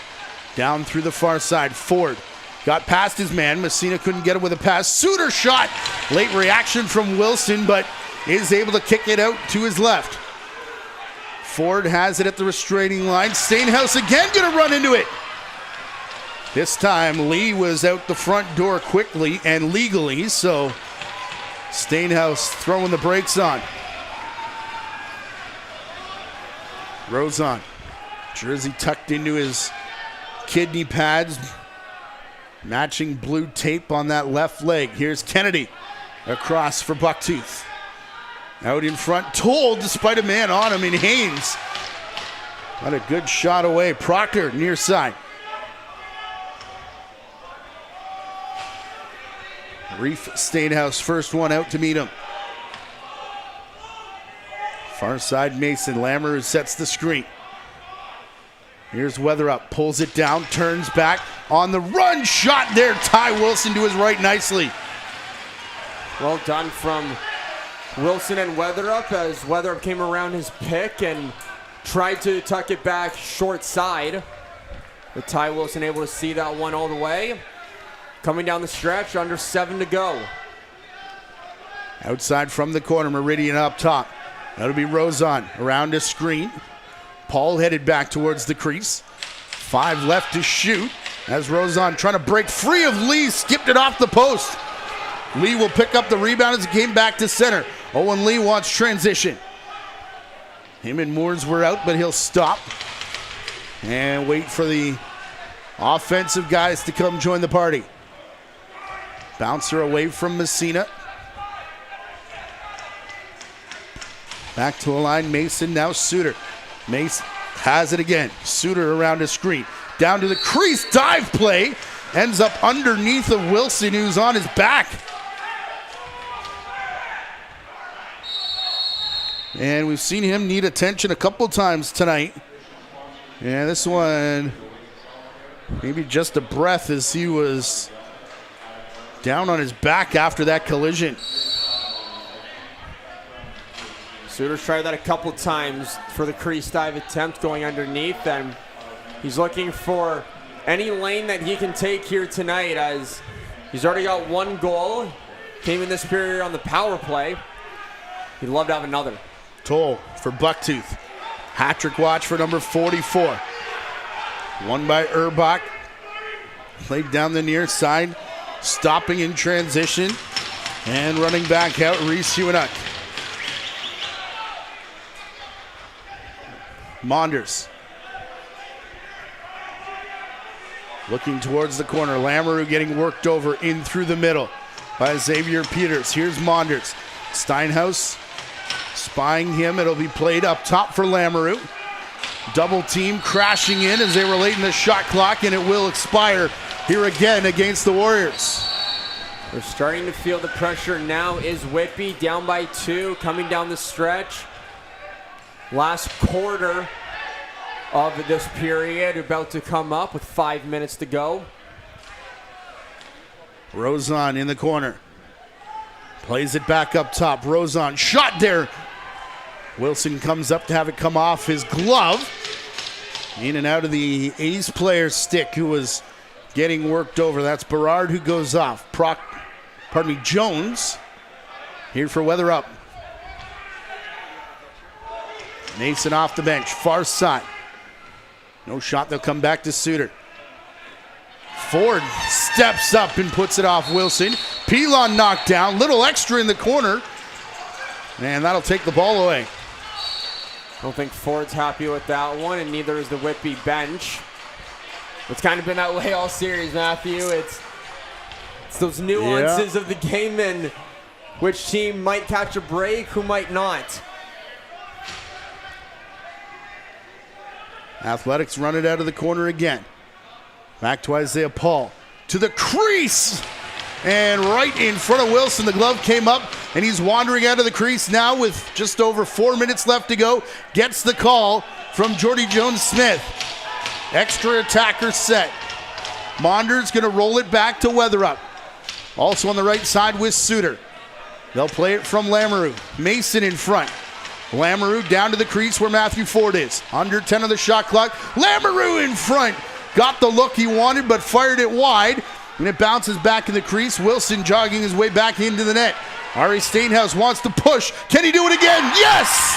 Down through the far side. Ford got past his man. Messina couldn't get it with a pass. Suter shot. Late reaction from Wilson, but is able to kick it out to his left. Ford has it at the restraining line. Steinhaus again going to run into it. This time, Lee was out the front door quickly and legally, so Steinhaus throwing the brakes on. Rosen, jersey tucked into his kidney pads, matching blue tape on that left leg. Here's Kennedy across for Bucktooth. Out in front, Toll despite a man on him in Haynes. Got a good shot away. Proctor near side. Reef Statehouse first one out to meet him. Far side Mason. Lamoureux sets the screen. Here's Weatherup, pulls it down, turns back on the run. Shot there. Ty Wilson to his right nicely. Well done from Wilson and Weatherup as Weatherup came around his pick and tried to tuck it back short side. But Ty Wilson able to see that one all the way. Coming down the stretch, under 7 to go. Outside from the corner, Meridian up top. That'll be Rosen around a screen. Paul headed back towards the crease. 5 left to shoot as Rosen trying to break free of Lee, skipped it off the post. Lee will pick up the rebound as it came back to center. Owen Lee wants transition. Him and Moores were out, but he'll stop and wait for the offensive guys to come join the party. Bouncer away from Messina. Back to the line, Mason, now Suter. Mason has it again. Suter around a screen. Down to the crease, dive play. Ends up underneath of Wilson, who's on his back. And we've seen him need attention a couple times tonight. And this one, maybe just a breath as he was down on his back after that collision. Suter's tried that a couple times for the crease dive attempt going underneath, and he's looking for any lane that he can take here tonight as he's already got 1 goal. Came in this period on the power play. He'd love to have another. Toll for Bucktooth. Hat-trick watch for number 44. Won by Urbach. Played down the near side. Stopping in transition. And running back out, Reese Hewinuck. Monders. Looking towards the corner. Lamoureux getting worked over in through the middle by Xavier Peters. Here's Monders. Steinhaus spying him. It'll be played up top for Lamoureux. Double team crashing in as they were late in the shot clock, and it will expire here again against the Warriors. They're starting to feel the pressure now. Is Whitby down by 2 coming down the stretch. Last quarter of this period about to come up with 5 minutes to go. Rosen in the corner. Plays it back up top. Rosen shot there. Wilson comes up to have it come off his glove. In and out of the ace player's stick who was getting worked over. That's Berard who goes off. Jones here for Weatherup. Mason off the bench, far side. No shot, they'll come back to Suter. Ford steps up and puts it off Wilson. Pilon knocked down, little extra in the corner. And that'll take the ball away. I don't think Ford's happy with that one, and neither is the Whitby bench. It's kind of been that way all series, Matthew. It's those nuances of the game and which team might catch a break, who might not. Athletics run it out of the corner again. Back to Isaiah Paul. To the crease! And right in front of Wilson, the glove came up, and he's wandering out of the crease now with just over 4 minutes left to go. Gets the call from Jordy Jones-Smith. Extra attacker set. Monder's going to roll it back to Weatherup. Also on the right side with Suter. They'll play it from Lamoureux. Mason in front. Lamoureux down to the crease where Matthew Ford is. Under 10 of the shot clock. Lamoureux in front. Got the look he wanted, but fired it wide. And it bounces back in the crease. Wilson jogging his way back into the net. Ari Steinhaus wants to push. Can he do it again? Yes!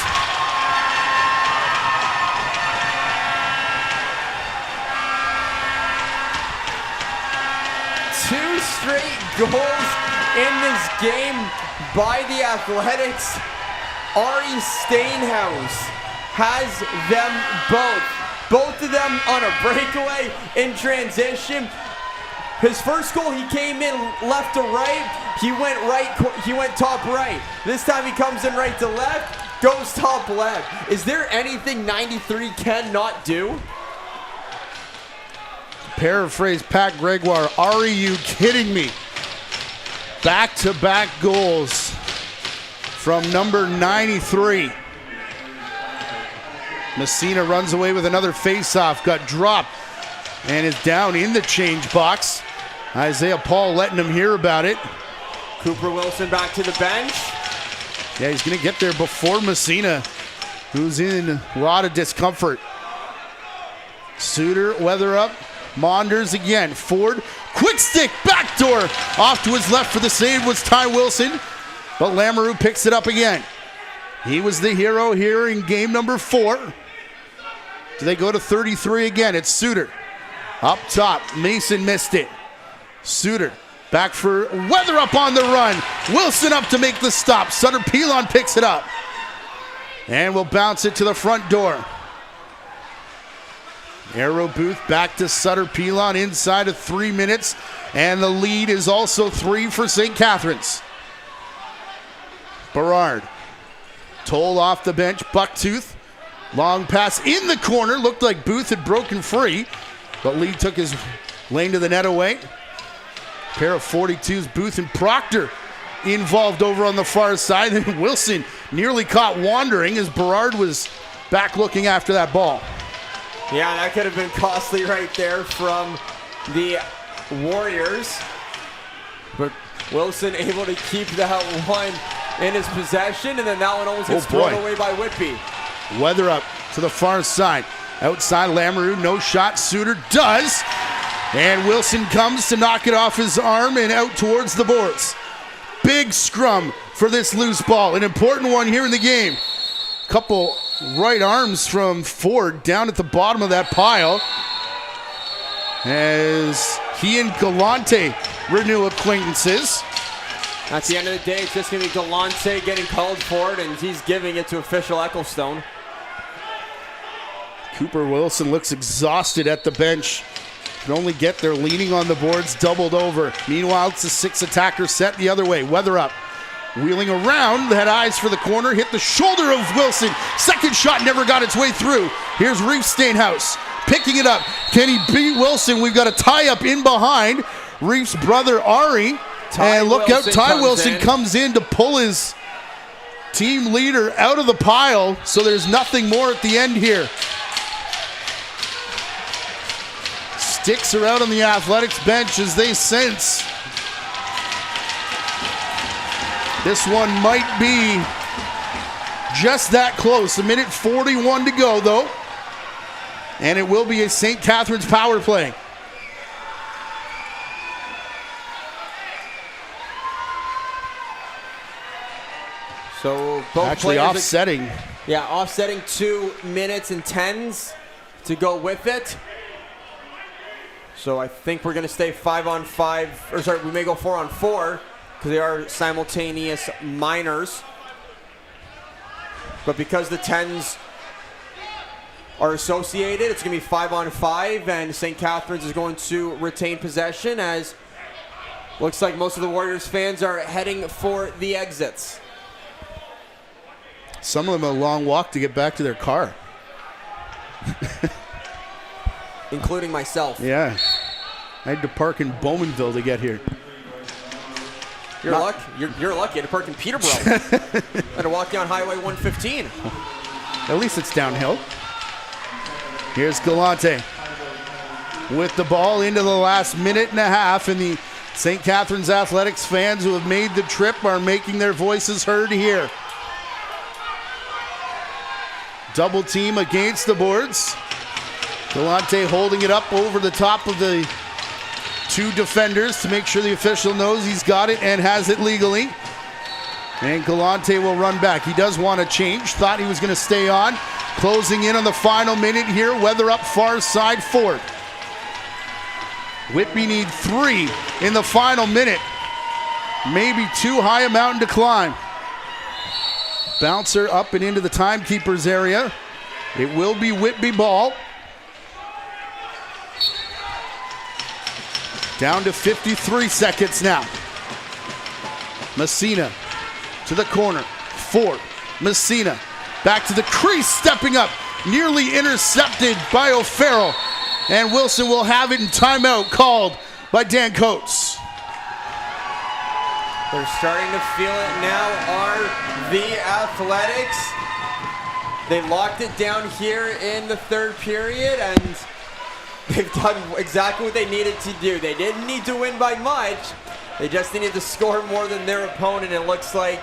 Two straight goals in this game by the Athletics. Ari Steinhaus has them both. Both of them on a breakaway in transition. His first goal, he came in left to right. He went top right. This time he comes in right to left, goes top left. Is there anything 93 cannot do? Paraphrase Pat Gregoire, are you kidding me? Back-to-back goals from number 93. Messina runs away with another face-off, got dropped, and is down in the change box. Isaiah Paul letting him hear about it. Cooper Wilson back to the bench. Yeah, he's going to get there before Messina, who's in a lot of discomfort. Suter, weather up. Monders again. Ford, quick stick, backdoor. Off to his left for the save was Ty Wilson, but Lamoureux picks it up again. He was the hero here in game number 4. Do they go to 33 again? It's Suter. Up top, Mason missed it. Suter back for Weather up on the run. Wilson up to make the stop. Sutter Pilon picks it up. And will bounce it to the front door. Arrow Booth back to Sutter Pilon inside of 3 minutes. And the lead is also 3 for St. Catharines. Berard. Toll off the bench. Bucktooth. Long pass in the corner. Looked like Booth had broken free. But Lee took his lane to the net away. Pair of 42s, Booth and Proctor involved over on the far side. And Wilson nearly caught wandering as Berard was back looking after that ball. Yeah, that could have been costly right there from the Warriors. But Wilson able to keep that one in his possession, and then that one almost gets thrown away by Whitby. Weather up to the far side. Outside Lamoureux, no shot. Suter does. And Wilson comes to knock it off his arm and out towards the boards. Big scrum for this loose ball. An important one here in the game. Couple right arms from Ford down at the bottom of that pile as he and Galante renew acquaintances. At the end of the day, it's just going to be Galante getting called for it, and he's giving it to official Ecclestone. Cooper Wilson looks exhausted at the bench. Can only get there leaning on the boards, doubled over. Meanwhile, it's a 6 attacker set the other way. Weather up. Wheeling around, had eyes for the corner, hit the shoulder of Wilson. Second shot never got its way through. Here's Reef Stainhouse picking it up. Can he beat Wilson? We've got a tie-up in behind. Reef's brother, Ari. And look out, Ty Wilson comes in to pull his team leader out of the pile, so there's nothing more at the end here. Sticks are out on the athletics bench as they sense this one might be just that close. 1:41 to go, though. And it will be a St. Catharines power play. So both actually offsetting. Offsetting 2 minutes and 10s to go with it. So I think we're going to stay 5-on-5, or sorry, we may go 4-on-4 because they are simultaneous minors. But because the 10s are associated, it's going to be 5-on-5, and St. Catharines is going to retain possession as looks like most of the Warriors fans are heading for the exits. Some of them a long walk to get back to their car. Including myself. Yeah. I had to park in Bowmanville to get here. You're lucky. You're lucky to park in Peterborough. I had to walk down Highway 115. At least it's downhill. Here's Galante with the ball into the last minute and a half, and the St. Catharines Athletics fans who have made the trip are making their voices heard here. Double team against the boards. Galante holding it up over the top of the 2 defenders to make sure the official knows he's got it and has it legally. And Galante will run back. He does want to change. Thought he was going to stay on. Closing in on the final minute here. Weather up far side Ford. Whitby need 3 in the final minute. Maybe too high a mountain to climb. Bouncer up and into the timekeeper's area. It will be Whitby ball. Down to 53 seconds now. Messina to the corner. Ford. Messina back to the crease, stepping up. Nearly intercepted by O'Farrell. And Wilson will have it in timeout called by Dan Coates. They're starting to feel it now, are the Athletics. They locked it down here in the third period, and they've done exactly what they needed to do. They didn't need to win by much. They just needed to score more than their opponent. It looks like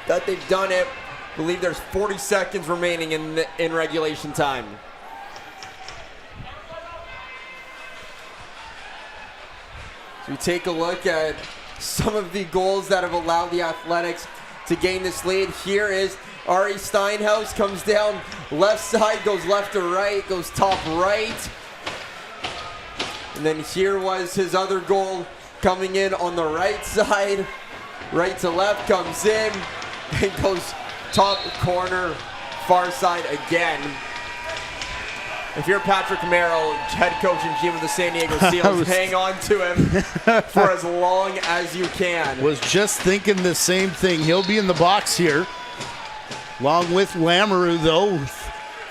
that they've done it. I believe there's 40 seconds remaining in regulation time. So we take a look at some of the goals that have allowed the Athletics to gain this lead. Here is Ari Steinhaus, comes down left side, goes left to right, goes top right. And then here was his other goal coming in on the right side. Right to left, comes in, and goes top corner, far side again. If you're Patrick Merrill, head coach and GM of the San Diego Seals, hang on to him for as long as you can. Was just thinking the same thing. He'll be in the box here, along with Lamoureux, though.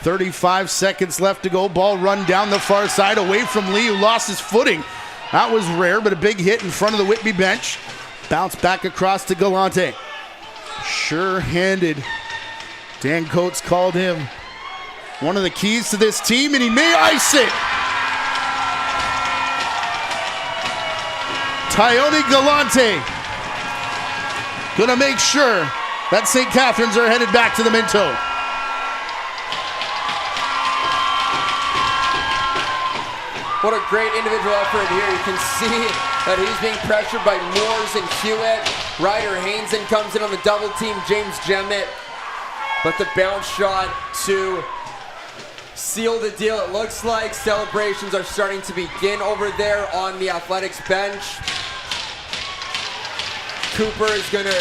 35 seconds left to go. Ball run down the far side away from Lee, who lost his footing. That was rare, but a big hit in front of the Whitby bench. Bounce back across to Galante. Sure-handed. Dan Coates called him one of the keys to this team, and he may ice it. Tyone Galante gonna make sure that St. Catharines are headed back to the Minto. What a great individual effort here. You can see that he's being pressured by Moores and Hewitt. Ryder Hainson comes in on the double team, James Jemmett. But the bounce shot to seal the deal, it looks like. Celebrations are starting to begin over there on the Athletics bench. Cooper is going to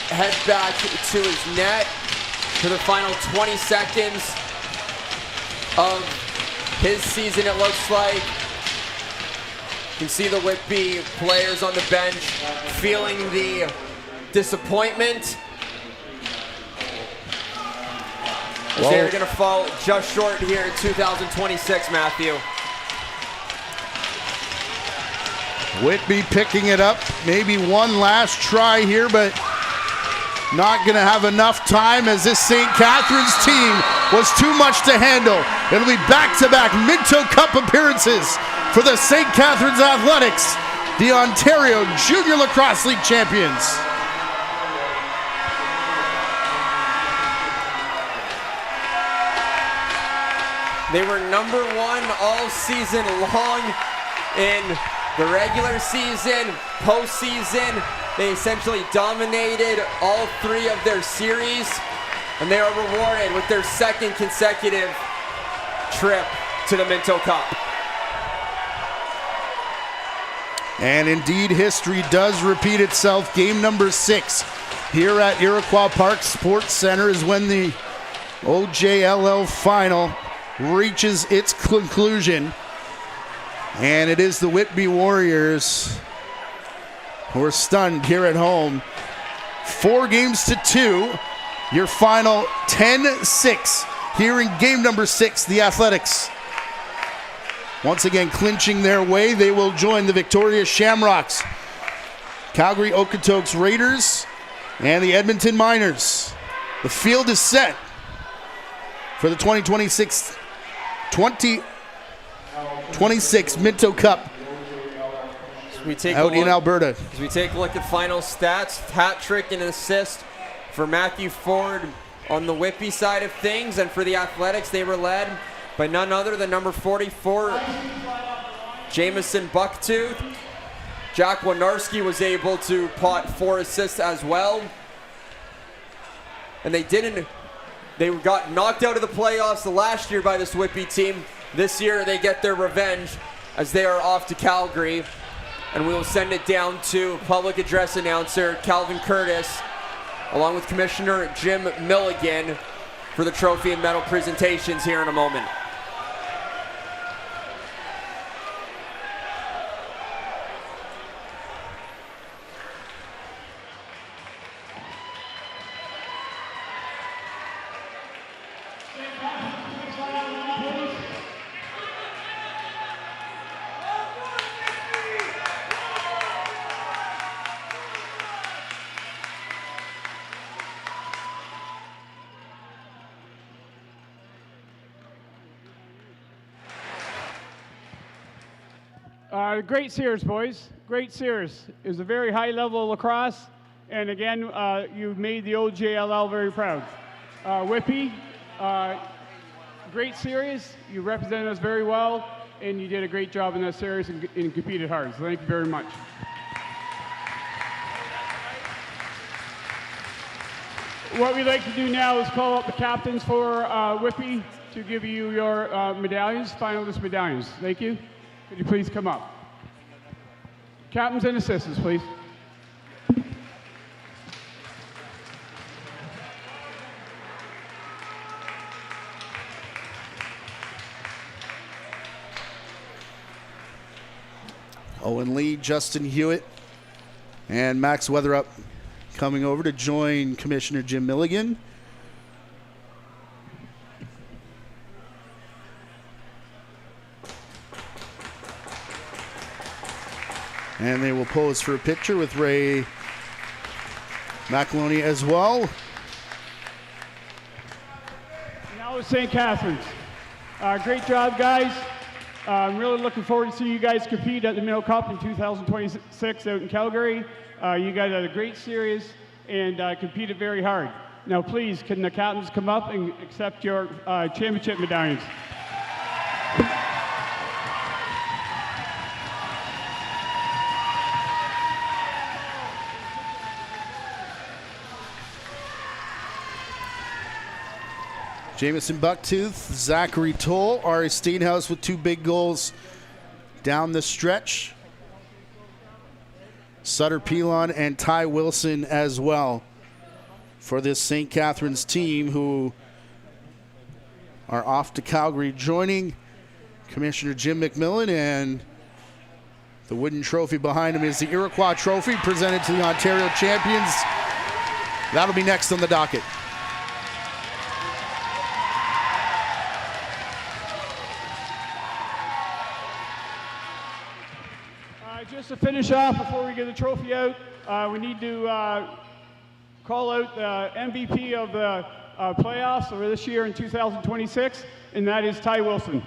head back to his net for the final 20 seconds of his season, it looks like. You can see the Whitby players on the bench feeling the disappointment. They're going to fall just short here in 2026, Matthew. Whitby picking it up. Maybe one last try here, but not going to have enough time, as this St. Catharines team was too much to handle. It'll be back-to-back Minto Cup appearances for the St. Catharines Athletics, the Ontario Junior Lacrosse League champions. They were number one all season long in the regular season, postseason. They essentially dominated all three of their series, and they are rewarded with their second consecutive trip to the Minto Cup. And indeed, history does repeat itself. Game number 6 here at Iroquois Park Sports Center is when the OJLL final reaches its conclusion. And it is the Whitby Warriors who are stunned here at home. 4-2. Your final 10-6 here in game number 6. The Athletics once again clinching their way. They will join the victorious Shamrocks, Calgary Okotoks Raiders, and the Edmonton Miners. The field is set for the 2026 Minto Cup out in Alberta. As we take a look at final stats, hat trick and assist for Matthew Ford on the Whitby side of things, and for the Athletics, they were led by none other than number 44, Jamison Bucktooth. Jack Winarski was able to pot 4 assists as well. And they got knocked out of the playoffs last year by this Whitby team. This year they get their revenge as they are off to Calgary. And we will send it down to public address announcer Calvin Curtis, along with Commissioner Jim Milligan, for the trophy and medal presentations here in a moment. Great series, boys. Great series. It was a very high level of lacrosse, and again, you made the OJLL very proud. Whitby, great series. You represented us very well, and you did a great job in that series and competed hard. So thank you very much. What we'd like to do now is call up the captains for Whitby to give you your medallions, finalist medallions. Thank you. Could you please come up? Captains and assistants, please. Owen Lee, Justin Hewitt, and Max Weatherup coming over to join Commissioner Jim Milligan. And they will pose for a picture with Ray McAloney as well. Now it's St. Catharines. Great job, guys. I'm really looking forward to seeing you guys compete at the Middle Cup in 2026 out in Calgary. You guys had a great series and competed very hard. Now, please, can the captains come up and accept your championship medallions? Jamison Bucktooth, Zachary Toll, Ari Steenhouse with 2 big goals down the stretch. Sutter Pilon and Ty Wilson as well for this St. Catharines team, who are off to Calgary, joining Commissioner Jim McMillan. And the wooden trophy behind him is the Iroquois Trophy, presented to the Ontario champions. That'll be next on the docket. Just to finish off, before we get the trophy out, we need to call out the MVP of the playoffs for this year in 2026, and that is Ty Wilson.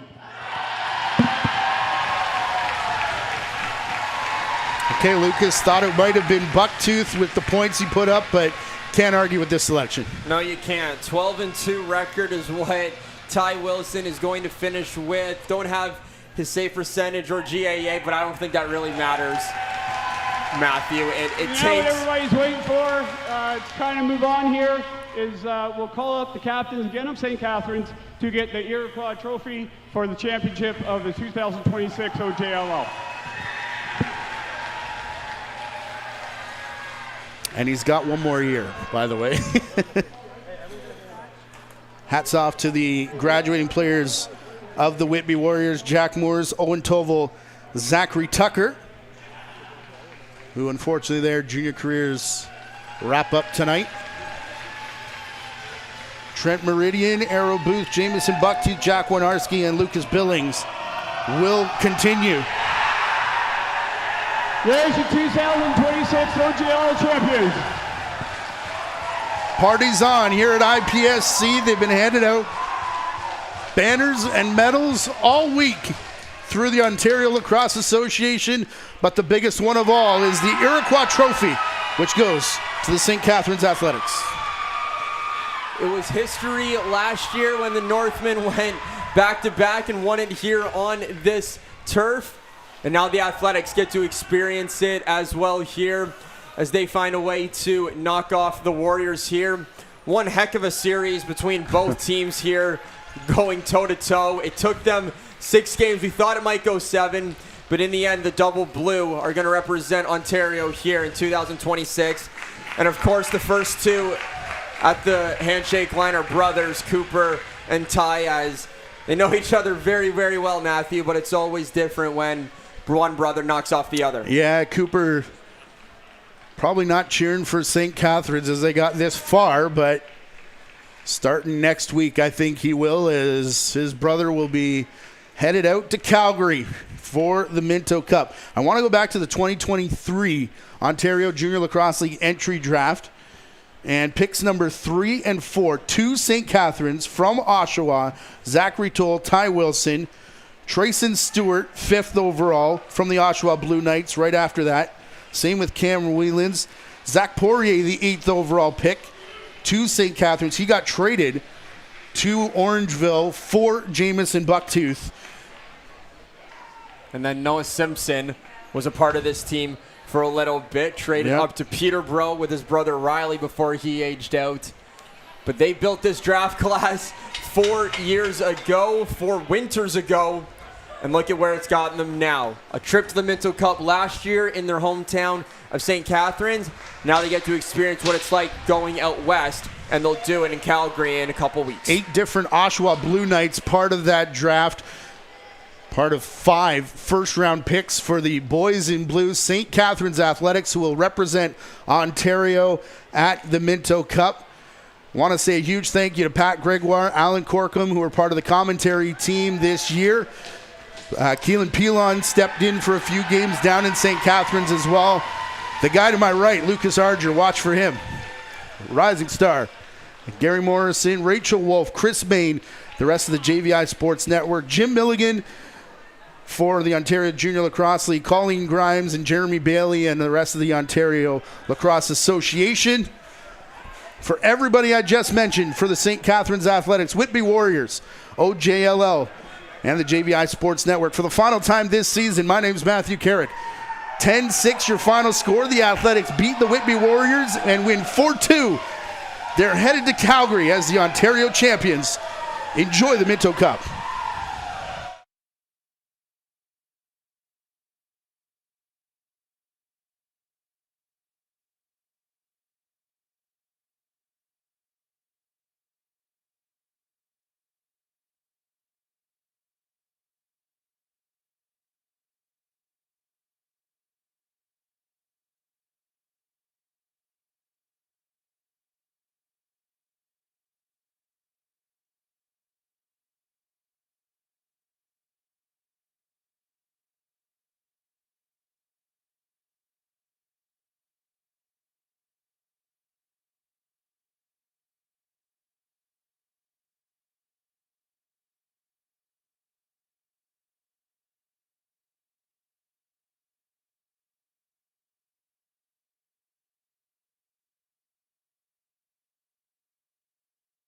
Okay, Lucas, thought it might have been Bucktooth with the points he put up, but can't argue with this selection. No, you can't. 12-2 record is what Ty Wilson is going to finish with. Don't have his save percentage or GAA, but I don't think that really matters, Matthew. It takes. What everybody's waiting for to kind of move on here is we'll call up the captains again of St. Catharines to get the Iroquois Trophy for the championship of the 2026 OJLL. And he's got one more year, by the way. Hats off to the graduating players of the Whitby Warriors: Jack Moores, Owen Toval, Zachary Tucker, who unfortunately their junior careers wrap up tonight. Trent Meridian, Arrow Booth, Jamison Bucktooth, Jack Winarski, and Lucas Billings will continue. There's your 2026 OJLL champions. Party's on here at IPSC. They've been handing out banners and medals all week through the Ontario Lacrosse Association, but the biggest one of all is the Iroquois Trophy, which goes to the St. Catharines Athletics. It was history last year when the Northmen went back-to-back and won it here on this turf, and now the Athletics get to experience it as well here as they find a way to knock off the Warriors here. One heck of a series between both teams here, going toe-to-toe. It took them 6 games. We thought it might go 7, but in the end, the Double Blue are going to represent Ontario here in 2026. And of course, the first 2 at the handshake line are brothers, Cooper and Ty, as they know each other very, very well, Matthew, but it's always different when one brother knocks off the other. Yeah, Cooper probably not cheering for St. Catharines as they got this far, but starting next week, I think he will, as his brother will be headed out to Calgary for the Minto Cup. I want to go back to the 2023 Ontario Junior Lacrosse League entry draft, and picks number 3 and 4, 2 St. Catharines from Oshawa, Zachary Toll, Ty Wilson, Trayson Stewart, 5th overall from the Oshawa Blue Knights right after that. Same with Cameron Whelan's. Zach Poirier, the 8th overall pick to St. Catharines. He got traded to Orangeville for Jamison Bucktooth. And then Noah Simpson was a part of this team for a little bit, traded up to Peterborough with his brother Riley before he aged out. But they built this draft class 4 years ago, 4 winters ago, and look at where it's gotten them now. A trip to the Minto Cup last year in their hometown of St. Catharines. Now they get to experience what it's like going out west, and they'll do it in Calgary in a couple weeks. 8 different Oshawa Blue Knights part of that draft. Part of 5 first-round picks for the boys in blue St. Catharines Athletics, who will represent Ontario at the Minto Cup. Want to say a huge thank you to Pat Gregoire, Alan Corkum, who are part of the commentary team this year. Keelan Pilon stepped in for a few games down in St. Catharines as well. The guy to my right, Lucas Arger, watch for him. Rising star. Gary Morrison, Rachel Wolf, Chris Bain, the rest of the JVI Sports Network, Jim Milligan for the Ontario Junior Lacrosse League, Colleen Grimes and Jeremy Bailey and the rest of the Ontario Lacrosse Association. For everybody I just mentioned, for the St. Catharines Athletics, Whitby Warriors, OJLL, and the JVI Sports Network. For the final time this season, my name is Matthew Carrick. 10-6 your final score. The Athletics beat the Whitby Warriors and win 4-2. They're headed to Calgary as the Ontario champions. Enjoy the Minto Cup.